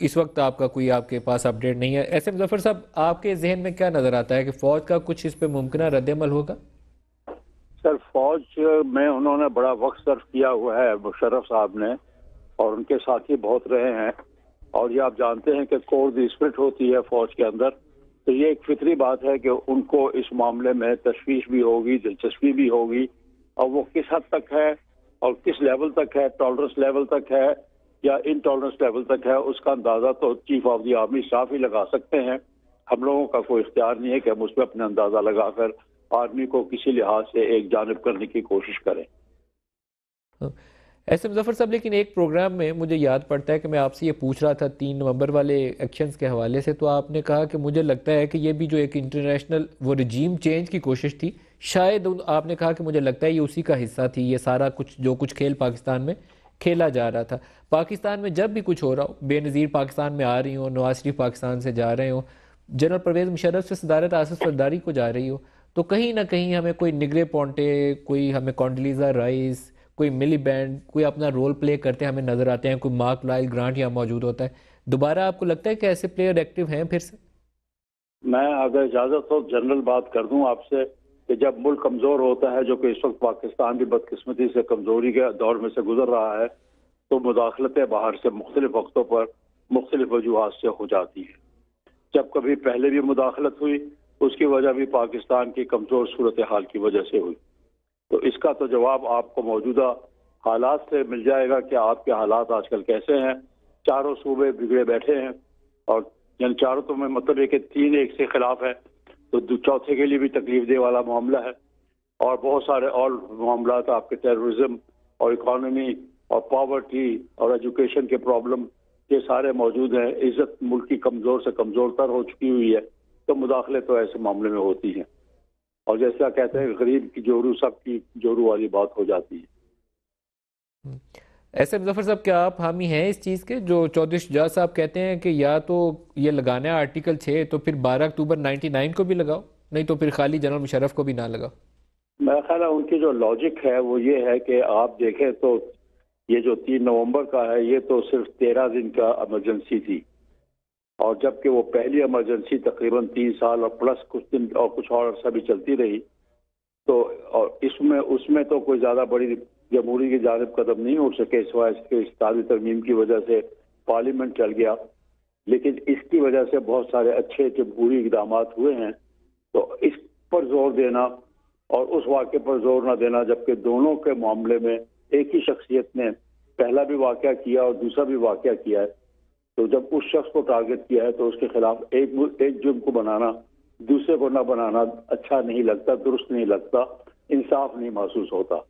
इस वक्त आपका कोई आपके पास अपडेट नहीं है। ऐसे मुजफ्फर साहब, आपके जहन में क्या नज़र आता है कि फ़ौज का कुछ इस पे मुमकिन रद्द-ए-अमल होगा? सर फौज में उन्होंने बड़ा वक्त सर्व किया हुआ है मुशर्रफ साहब ने, और उनके साथी बहुत रहे हैं, और ये आप जानते हैं कि कोर द स्पिरिट होती है फौज के अंदर, तो ये एक फितरी बात है कि उनको इस मामले में तशवीश भी होगी, दिलचस्पी भी होगी, और वो किस हद तक है और किस लेवल तक है, टॉलरेंस लेवल तक है या इनटॉलरेंस लेवल तक है, उसका अंदाजा तो chief of the army staff ही लगा सकते हैं। हम लोगों का कोई इख्तियार नहीं है कि हम उस पर अपना अंदाजा लगाकर आर्मी को किसी लिहाज से एक जानिब करने की कोशिश करें। ऐसे मुजफ्फर साहब, लेकिन एक प्रोग्राम में मुझे याद पड़ता है कि मैं आपसे ये पूछ रहा था 3 नवंबर वाले एक्शंस के हवाले से, तो आपने कहा कि मुझे लगता है कि ये भी जो एक इंटरनेशनल वो रिजीम चेंज की कोशिश थी, शायद आपने कहा कि मुझे लगता है ये उसी का हिस्सा थी। ये सारा कुछ जो कुछ खेल पाकिस्तान में खेला जा रहा था, पाकिस्तान में जब भी कुछ हो रहा हो, बेनज़ीर पाकिस्तान में आ रही हो, नवाज शरीफ पाकिस्तान से जा रहे हो, जनरल परवेज़ मुशर्रफ से सदारत आसिफ सरदारी को जा रही हो, तो कहीं ना कहीं हमें कोई निगरे पोंटे, कोई हमें कॉन्डलीज़ा राइस, कोई मिली बैंड, कोई अपना रोल प्ले करते हमें नज़र आते हैं, कोई मार्क लाइल ग्रांट यहाँ मौजूद होता है। दोबारा आपको लगता है कि ऐसे प्लेयर एक्टिव हैं फिर से? मैं अगर इजाज़त हो जनरल बात कर दूं आपसे कि जब मुल्क कमज़ोर होता है, जो कि इस वक्त पाकिस्तान भी बदकिस्मती से कमज़ोरी के दौर में से गुजर रहा है, तो मुदाखलतें बाहर से मुख्तलिफ वक्तों पर मुख्तलिफ वजूहात से हो जाती हैं। जब कभी पहले भी मुदाखलत हुई, उसकी वजह भी पाकिस्तान की कमज़ोर सूरत हाल की वजह से हुई। तो इसका तो जवाब आपको मौजूदा हालात से मिल जाएगा कि आपके हालात आजकल कैसे हैं। चारों सूबे बिगड़े बैठे हैं, और यानी चारों तो मैं मतलब है कि 3 एक से खिलाफ है, तो चौथे के लिए भी तकलीफ दे वाला मामला है। और बहुत सारे और मामला आपके टेररिज्म और इकॉनमी और पॉवर्टी और एजुकेशन के प्रॉब्लम, ये सारे मौजूद हैं। इज्जत मुल्क की कमज़ोर से कमज़ोर तर हो चुकी हुई है, तो मुदाखले तो ऐसे मामले में होती हैं। और जैसा कहते हैं गरीब की जोरू सबकी जोरू वाली बात हो जाती है। ऐसे मुजफ्फर साहब, क्या आप हामी हैं इस चीज़ के जो चौधरी शुजा साहब कहते हैं कि या तो ये लगाना है आर्टिकल 6 तो फिर 12 अक्टूबर 99 को भी लगाओ, नहीं तो फिर खाली जनरल मुशर्रफ को भी ना लगाओ? मेरा ख्याल है उनकी जो लॉजिक है वो ये है कि आप देखें तो ये जो 3 नवंबर का है, ये तो सिर्फ 13 दिन का इमरजेंसी थी, और जबकि वो पहली इमरजेंसी तकरीबन 3 साल और प्लस कुछ दिन और कुछ और अर्सा भी चलती रही। तो और उसमें तो कोई ज़्यादा बड़ी जमहूरी की जानिब कदम नहीं उठ सके, सिवाय इसके इस्तादी तरमीम की वजह से पार्लियामेंट चल गया। लेकिन इसकी वजह से बहुत सारे अच्छे जमहूरी इकदाम हुए हैं। तो इस पर जोर देना और उस वाक़े पर जोर न देना, जबकि दोनों के मामले में एक ही शख्सियत ने पहला भी वाक़या किया और दूसरा भी वाक़या किया है, तो जब उस शख्स को टारगेट किया है तो उसके खिलाफ एक जुर्म को बनाना दूसरे को न बनाना अच्छा नहीं लगता, दुरुस्त नहीं लगता, इंसाफ नहीं महसूस होता।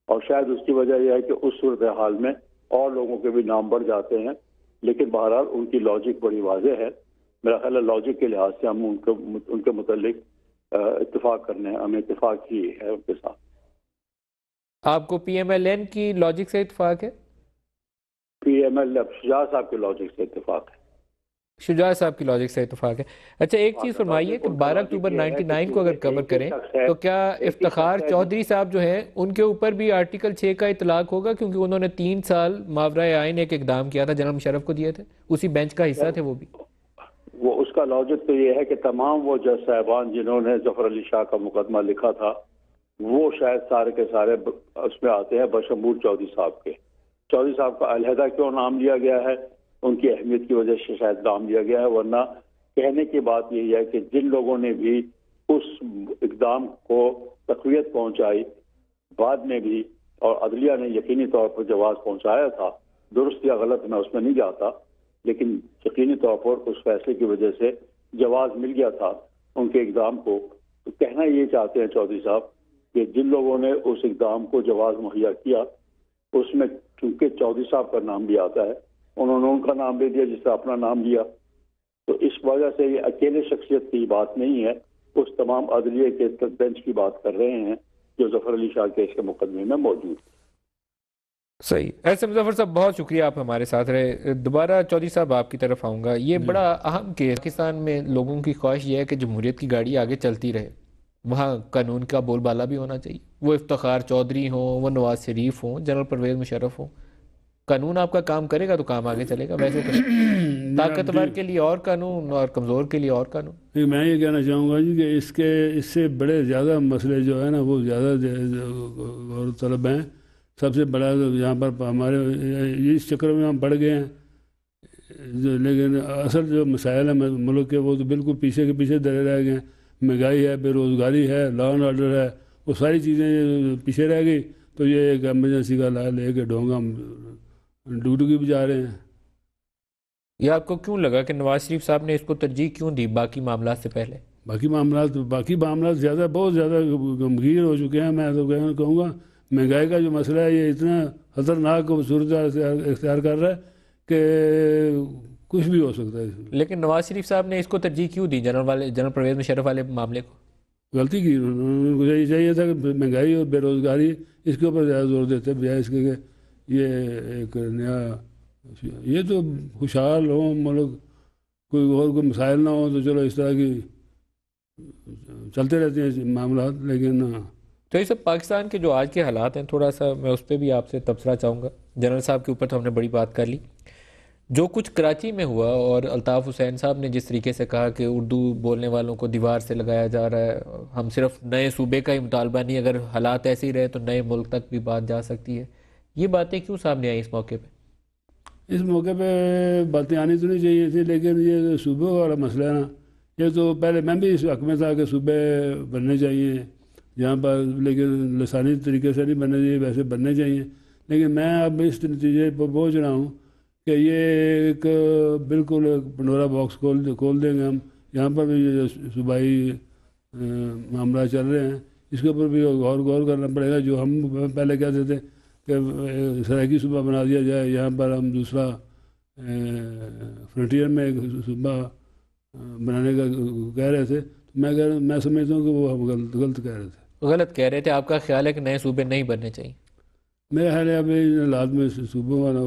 और शायद उसकी वजह यह है कि उस सूरत हाल में और लोगों के भी नाम बढ़ जाते हैं। लेकिन बहरहाल उनकी लॉजिक बड़ी वाज़ेह है। मेरा ख्याल है लॉजिक के लिहाज से हम उनके मुतालिक इत्तेफाक करने हैं, हमें इत्तेफाक ही है उनके साथ। आपको PMLN की लॉजिक से इत्तेफाक है? PML शुजा साहब के लॉजिक से इत्तेफाक है। शुजा साहब की लॉजिक से इत्तेफाक है। अच्छा, एक चीज़ फरमाइए कि 12 अक्टूबर 99 को अगर कवर करें तो क्या इफ्तिखार चौधरी साहब जो हैं उनके ऊपर भी आर्टिकल 6 का इतलाक होगा, क्योंकि उन्होंने 3 साल मावराए आइन एक इकदाम किया था, जनरल मुशर्रफ को दिए थे, उसी बेंच का हिस्सा थे वो भी? वो उसका लॉजिक तो ये है कि तमाम वो जज साहबान जिन्होंने जफर अली शाह का मुकदमा लिखा था, वो शायद सारे के सारे उसमें आते हैं बशमूल चौधरी साहब के। चौधरी साहब का अलहदा क्यों नाम लिया गया है, उनकी अहमियत की वजह से शायद नाम लिया गया है, वरना कहने की बात यही है कि जिन लोगों ने भी उस इकदाम को तक़वियत पहुंचाई बाद में भी, और अदलिया ने यकीनी तौर पर जवाब पहुंचाया था, दुरुस्त या गलत मैं उसमें नहीं जाता, लेकिन यकीनी तौर पर उस फैसले की वजह से जवाब मिल गया था उनके इकदाम को। तो कहना ये चाहते हैं चौधरी साहब कि जिन लोगों ने उस इकदाम को जवाब मुहैया किया, उसमें चूंकि चौधरी साहब का नाम भी आता है, उन्होंने उनका नाम ले दिया जिससे अपना नाम लिया। तो इस वजह से ये अकेले शख्सियत की बात नहीं है, उस तमाम अदलिये के बेंच की बात कर रहे हैं जो जफर अली शाह केस के मुकदमे में मौजूद। सही। ऐसे मुजफ्फर साहब, बहुत शुक्रिया आप हमारे साथ रहे। दोबारा चौधरी साहब आपकी तरफ आऊँगा। ये बड़ा अहम केस, पाकिस्तान में लोगों की ख्वाहिश ये है कि जमहूरियत की गाड़ी आगे चलती रहे, वहाँ कानून का बोलबाला भी होना चाहिए। वो इफ्तिखार चौधरी हो, वो नवाज शरीफ हो, जनरल परवेज़ मुशर्रफ हो, कानून आपका काम करेगा तो काम आगे चलेगा। वैसे तो ताकतवर के लिए और कानून और कमज़ोर के लिए और कानून। मैं ये कहना चाहूँगा जी कि इससे बड़े ज़्यादा मसले जो है ना वो ज़्यादा गौर तलब हैं। सबसे बड़ा तो यहाँ पर हमारे इस चक्कर में हम पड़ गए हैं, लेकिन असल जो मसाइल हैं मुल्क के वो तो बिल्कुल पीछे के पीछे धरे रह गए हैं। महंगाई है, बेरोज़गारी है, लॉ एंड ऑर्डर है, वो सारी चीज़ें पीछे रह गई। तो ये एक एमरजेंसी का ला लेके ढोंगा डूडूगी भी जा रहे हैं। ये आपको क्यों लगा कि नवाज शरीफ साहब ने इसको तरजीह क्यों दी बाकी मामला से पहले? बाकी मामला ज़्यादा बहुत ज़्यादा गंभीर हो चुके हैं। मैं तो कहूँगा महंगाई का जो मसला है ये इतना ख़तरनाक सूरत इख्तियार कर रहा है कि कुछ भी हो सकता है। लेकिन नवाज शरीफ साहब ने इसको तरजीह क्यों दी, जनरल परवेज़ मुशर्रफ वाले मामले को? गलती की उनको, यही चाहिए था कि महंगाई और बेरोज़गारी इसके ऊपर ज़्यादा जोर देते बजाय इसके कि ये एक नया, ये तो खुशहाल हो मुल्क, कोई मसाइल ना हो तो चलो इस तरह की चलते रहते हैं मामला। लेकिन तो ये सब पाकिस्तान के जो आज के हालात हैं, थोड़ा सा मैं उस पर भी आपसे तबसरा चाहूँगा। जनरल साहब के ऊपर तो हमने बड़ी बात कर ली। जो कुछ कराची में हुआ और अल्ताफ़ हुसैन साहब ने जिस तरीके से कहा कि उर्दू बोलने वालों को दीवार से लगाया जा रहा है, हम सिर्फ नए सूबे का ही मुतालबा नहीं, अगर हालात ऐसे ही रहे तो नए मुल्क तक भी बात जा सकती है, ये बातें क्यों सामने आई इस मौके पे? इस मौके पे बातें आनी तो नहीं चाहिए थी, लेकिन ये सूबे वाला मसला है ना, ये तो पहले मैं भी इस हक में था कि सूबे बनने चाहिए यहाँ पर, लेकिन लसानी तरीके से नहीं बनने चाहिए, वैसे बनने चाहिए। लेकिन मैं अब इस नतीजे पर पहुँच रहा हूँ कि ये एक बिल्कुल एक पंडोरा बॉक्स खोल देंगे हम। यहाँ पर भी जो सूबाई मामला चल रहे हैं, इसके ऊपर भी गौर करना पड़ेगा। जो हम पहले कहते थे कि सराइकी सूबा बना दिया जाए, यहाँ पर हम दूसरा फ्रंटियर में एक सूबा बनाने का कह रहे थे, तो मैं समझता हूँ कि वो हम गलत कह रहे थे। गलत कह रहे थे। आपका ख्याल है कि नए सूबे नहीं बनने चाहिए? मेरा ख्याल है अभी हालात में सूबों वाला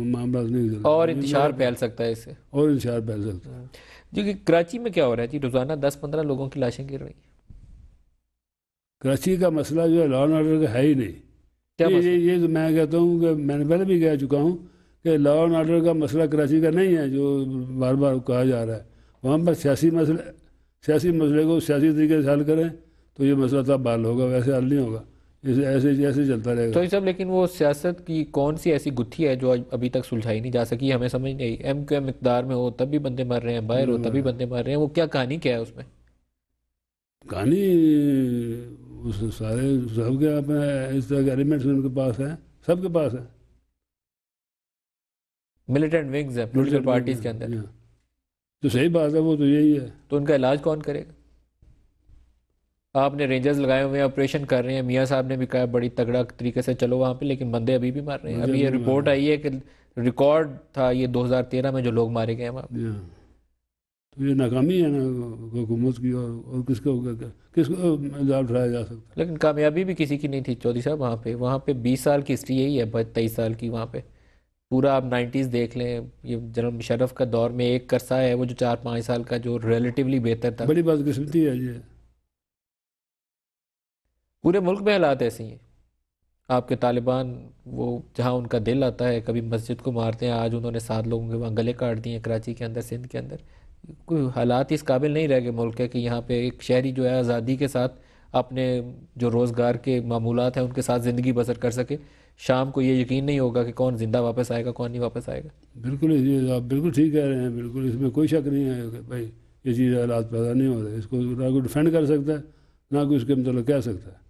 मामला नहीं चल, और इंतशार फैल सकता है इससे, और इंतशार फैल सकता है। जी कि कराची में क्या हो रहा है जी? रोजाना 10-15 लोगों की लाशें गिर रही हैं। कराची का मसला जो है लॉ एंड ऑर्डर का है ही नहीं। क्या ये तो मैं कहता हूँ कि मैंने पहले भी कह चुका हूँ कि लॉ एंड ऑर्डर का मसला कराची का नहीं है, जो बार बार कहा जा रहा है। वहाँ पर सियासी मसले को सियासी तरीके से हल करें तो ये मसला तब हल होगा, वैसे हल नहीं होगा। ऐसे चलता रहेगा। तो ये सब, लेकिन वो सियासत की कौन सी ऐसी गुत्थी है जो अभी तक सुलझाई नहीं जा सकी? हमें समझ नहीं आई। MQM इक़्तिदार में हो तब भी बंदे मर रहे हैं, बाहर हो तभी बंदे मर रहे हैं। वो क्या कहानी क्या है उसमें? कहानी उस सारे सबके अपने इस तरह के एलिमेंट्स उनके पास हैं, सबके पास है। मिलिटेंट विंग्स है पॉलिटिकल पार्टीज के अंदर। तो सही बात है, वो तो यही है। तो उनका इलाज कौन करेगा? आपने रेंजर्स लगाए हुए हैं, ऑपरेशन कर रहे हैं, मियाँ साहब ने भी कहा बड़ी तगड़ा तरीके से चलो वहाँ पे, लेकिन बंदे अभी भी मार रहे हैं। अभी ये रिपोर्ट आई है कि रिकॉर्ड था ये 2013 में जो लोग मारे गए हैं वहाँ पे। तो ये नाकामी है ना हुकूमत की, और किसको इल्ज़ाम उठाया जा सकता है? लेकिन कामयाबी भी किसी की नहीं थी चौधरी साहब। वहाँ पे 20 साल की हिस्ट्री यही है, 23 साल की वहाँ पे। पूरा आप 90s देख लें, ये जनरल मुशर्रफ का दौर में एक करसा है वो जो 4-5 साल का, जो रिलेटिवली बेहतर था। बड़ी बदकिस्मती है ये। पूरे मुल्क में हालात ऐसे ही हैं। आपके तालिबान, वो जहाँ उनका दिल आता है कभी मस्जिद को मारते हैं। आज उन्होंने 7 लोगों के वहाँ गले काट दिए कराची के अंदर, सिंध के अंदर। कोई हालात इस काबिल नहीं रह गए मुल्क के कि यहाँ पे एक शहरी जो है आज़ादी के साथ अपने जो रोज़गार के मामूलात हैं उनके साथ ज़िंदगी बसर कर सके। शाम को ये यकीन नहीं होगा कि कौन ज़िंदा वापस आएगा, कौन नहीं वापस आएगा। बिल्कुल, ये आप बिल्कुल ठीक कह रहे हैं। बिल्कुल इसमें कोई शक नहीं है कि भाई ये चीज़ हालात पैदा नहीं हो रहे। इसको ना कोई डिफेंड कर सकता है, ना कोई इसके मतलब कह सकता है।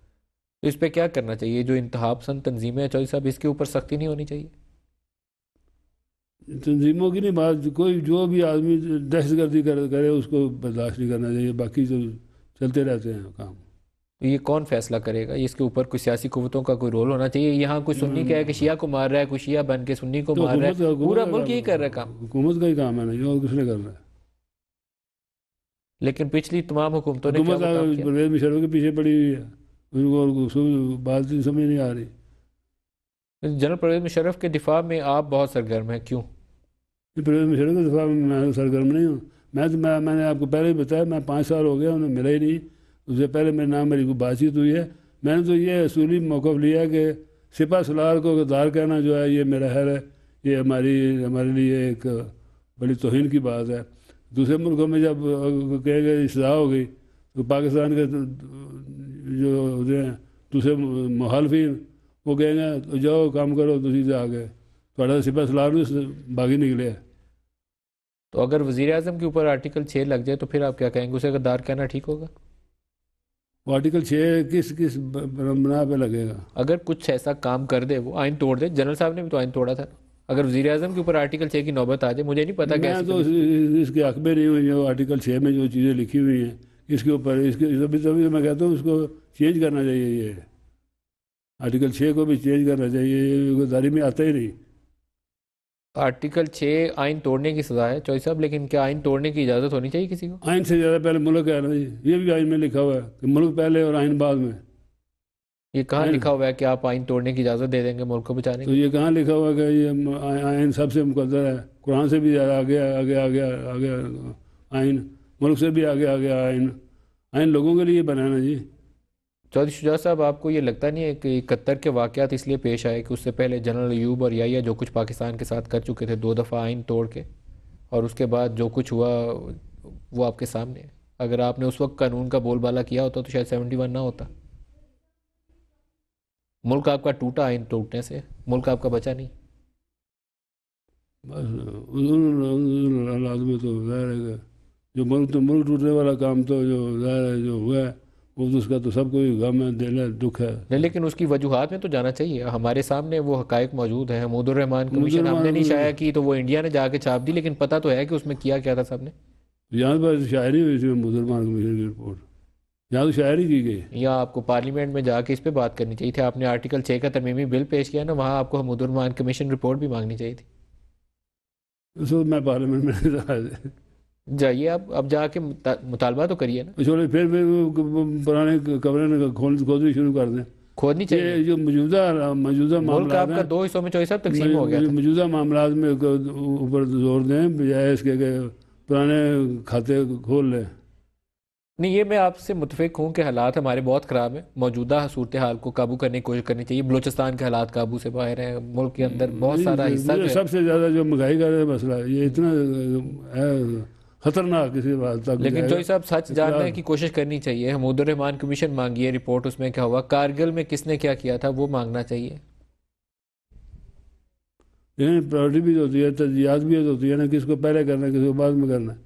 तो इस पर क्या करना चाहिए? जो इंतहापसंद तंजीमें हैं चौधरी साहब, इसके ऊपर सख्ती नहीं होनी चाहिए? तंजीमों की नहीं बात, कोई जो भी आदमी दहशतगर्दी करे उसको बर्दाश्त नहीं करना चाहिए। बाकी तो चलते रहते हैं काम। तो ये कौन फैसला करेगा? इसके ऊपर कोई सियासी कुव्वतों का कोई रोल होना चाहिए? यहाँ कोई सुन्नी क्या है कि शिया को मार रहा है, कोई शिया बन के सुन्नी को मार रहा है, पूरा मुल्क यही कर रहा है काम। हुकूमत का ही काम है ना, और किसने करना है? लेकिन पिछली तमाम हुकूमतों ने क्या परवेज़ मुशर्रफ के पीछे पड़ी हुई है, उनको बात समझ नहीं आ रही। जनरल परवेज़ मुशर्रफ के दिफा में आप बहुत सरगर्म हैं, क्यों? परवेज़ मुशर्रफ के दिफा में मैं सरगर्म नहीं हूँ। मैंने आपको पहले ही बताया, मैं 5 साल हो गया, उन्हें मिला ही नहीं। उससे पहले मेरी कोई बातचीत हुई है। मैंने तो ये असूली मौक़िफ़ लिया कि सिपा सलार को गद्दार कहना जो है, ये मेरा ख्याल है ये हमारे लिए एक बड़ी तौहीन की बात है। दूसरे मुल्कों में जब कहे गए सजा हो गई, तो पाकिस्तान के जो होते हैं दूसरे मुखालफिन वो कहेंगे तो जाओ काम करो, तुम सीधे आ गए, थोड़ा सिपा सलार भी बागी निकले। तो अगर वज़ीर आज़म के ऊपर आर्टिकल 6 लग जाए तो फिर आप क्या कहेंगे? उसे गद्दार कहना ठीक होगा? वो आर्टिकल 6 किस बना पे लगेगा? अगर कुछ ऐसा काम कर दे, वो आइन तोड़ दे। जनरल साहब ने भी तो आइन तोड़ा था। अगर वज़ीर आज़म के ऊपर आर्टिकल 6 की नौबत आ जाए, मुझे नहीं पता मैं तो इसके हक में नहीं हुई। जो आर्टिकल 6 में जो चीज़ें लिखी हुई हैं इसके ऊपर, तभी मैं कहता हूँ उसको चेंज करना चाहिए। ये आर्टिकल 6 को भी चेंज करना चाहिए, ये गद्दारी में आता ही नहीं। आर्टिकल 6 आइन तोड़ने की सज़ा है चौधरी साहब, लेकिन क्या आइन तोड़ने की इजाज़त होनी चाहिए किसी को? आइन से ज़्यादा पहले मुल्क है ना जी, ये भी आइन में लिखा हुआ है कि मुल्क पहले और आइन बाद में। ये कहाँ लिखा हुआ है कि आप आइन तोड़ने की इजाज़त दे देंगे मुल्क को बचाने की? तो ये कहाँ लिखा हुआ है कि ये आइन सबसे मुकद्दर है? कुरान से भी आगे आगे आगे आगे आइन, मुल्क से भी आगे आगे आइन लोगों के लिए बनाना जी। चौधरी शुजा साहब, आपको ये लगता नहीं है कि 71 के वाक़यात इसलिए पेश आए कि उससे पहले जनरल अयूब और याहिया जो कुछ पाकिस्तान के साथ कर चुके थे 2 दफ़ा आइन तोड़ के, और उसके बाद जो कुछ हुआ वो आपके सामने है। अगर आपने उस वक्त कानून का बोलबाला किया होता तो शायद 71 ना होता। मुल्क आपका टूटा आइन टूटने से, मुल्क आपका बचा नहीं। बस उन हालात में तो ज़ाहिर है कि जो मुल्क टूटने वाला काम तो जो ज़ाहिर है जो हुआ है वो तो उसका तो सबको ही गम है, दिल है, दुख है। नहीं, लेकिन उसकी वजूहात में तो जाना चाहिए। हमारे सामने वो हकायक मौजूद है। महमूदुर रहमान कमीशन हमने नहीं शाया की तो वो इंडिया ने जाके छाप दी, लेकिन पता तो है कि उसमें किया क्या था सबने। यहाँ पर शायरी हुई थी मुसलमान कमीशन की रिपोर्ट, यहाँ तो शायरी की गई। या आपको पार्लियामेंट में जाके इस पे बात करनी चाहिए थी। आपने आर्टिकल 6 का तरमीमी बिल पेश किया ना, वहाँ आपको महमूदुर रहमान कमीशन रिपोर्ट भी मांगनी चाहिए थी। उसको मैं पार्लियामेंट में नहीं था। जाइए आप, अब जाके मुतालबा तो करिए ना। छोड़े फिर वो पुराने कमरे खोदनी शुरू कर दें। खोदनी चाहिए। ये जो मौजूदा मुल्क मामला आपका दो हिस्सों में चॉइस तकसीम हो गया था। मौजूदा मामला में ऊपर जोर दें बजाय इसके कि पुराने खाते खोल लें। नहीं, ये मैं आपसे मुतफिक हूँ कि हालात हमारे बहुत ख़राब हैं। मौजूदा सूरत हाल को काबू करने की कोशिश करनी चाहिए। बलूचिस्तान के हालात काबू से बाहर हैं। मुल्क के अंदर बहुत सारा हिस्सा जो है, सबसे ज़्यादा जो महंगाई का मसला है ये इतना है खतरनाक किसी बात तक। लेकिन जो साहब सच जानने की कोशिश करनी चाहिए। महमूदुर रहमान कमीशन मांगी है रिपोर्ट, उसमें क्या हुआ, कारगिल में किसने क्या किया था वो मांगना चाहिए। लेकिन प्रायोरिटी भी होती है, तरजीहात भी होती है ना, किसको पहले करना है किसको बाद में करना है।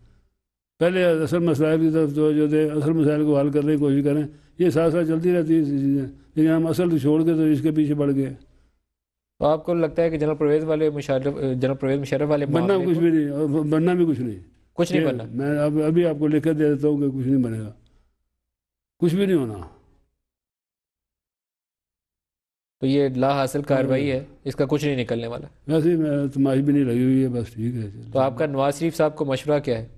पहले असल मसाइल की तरफ तो जो दें, असल मसाइल को हल करने की कोशिश करें। ये साथ साथ चलती रहती है चीज़ें, लेकिन हम असल को छोड़ के तो इसके पीछे बढ़ गए। तो आपको लगता है कि जनरल परवेज़ मुशर्रफ वाले बनना कुछ भी नहीं, और बनना भी कुछ नहीं, कुछ नहीं बनना। मैं अभी आपको लिख कर दे देता हूँ कि कुछ नहीं बनेगा, कुछ भी नहीं होना। तो ये ला हासिल कार्रवाई है, इसका कुछ नहीं निकलने वाला। वैसे ही मैं तमाश भी नहीं लगी हुई है, बस ठीक है। तो आपका नवाज शरीफ साहब को मशवरा क्या है?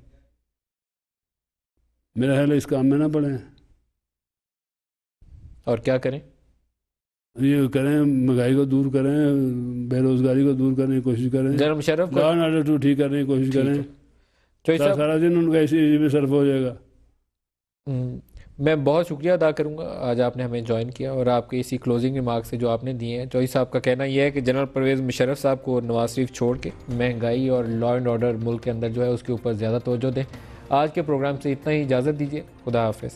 मेरा ख्याल है इस काम में ना पड़े और क्या करें? ये करें, महंगाई को दूर करें, बेरोजगारी को दूर करने की कोशिश करें, general Musharraf law and order ठीक करने की कोशिश करें। सारा दिन उनका इसी में सर्फ हो जाएगा। मैं बहुत शुक्रिया अदा करूंगा आज आपने हमें ज्वाइन किया और आपके इसी क्लोजिंग रिमार्क से जो आपने दिए हैं। चौधरी साहब का कहना यह है कि जनरल परवेज़ मुशर्रफ साहब को नवाज शरीफ छोड़ के महंगाई और लॉ एंड ऑर्डर मुल्क के अंदर जो है उसके ऊपर ज़्यादा तवज्जो दें। आज के प्रोग्राम से इतना ही, इजाज़त दीजिए। खुदा हाफिज़।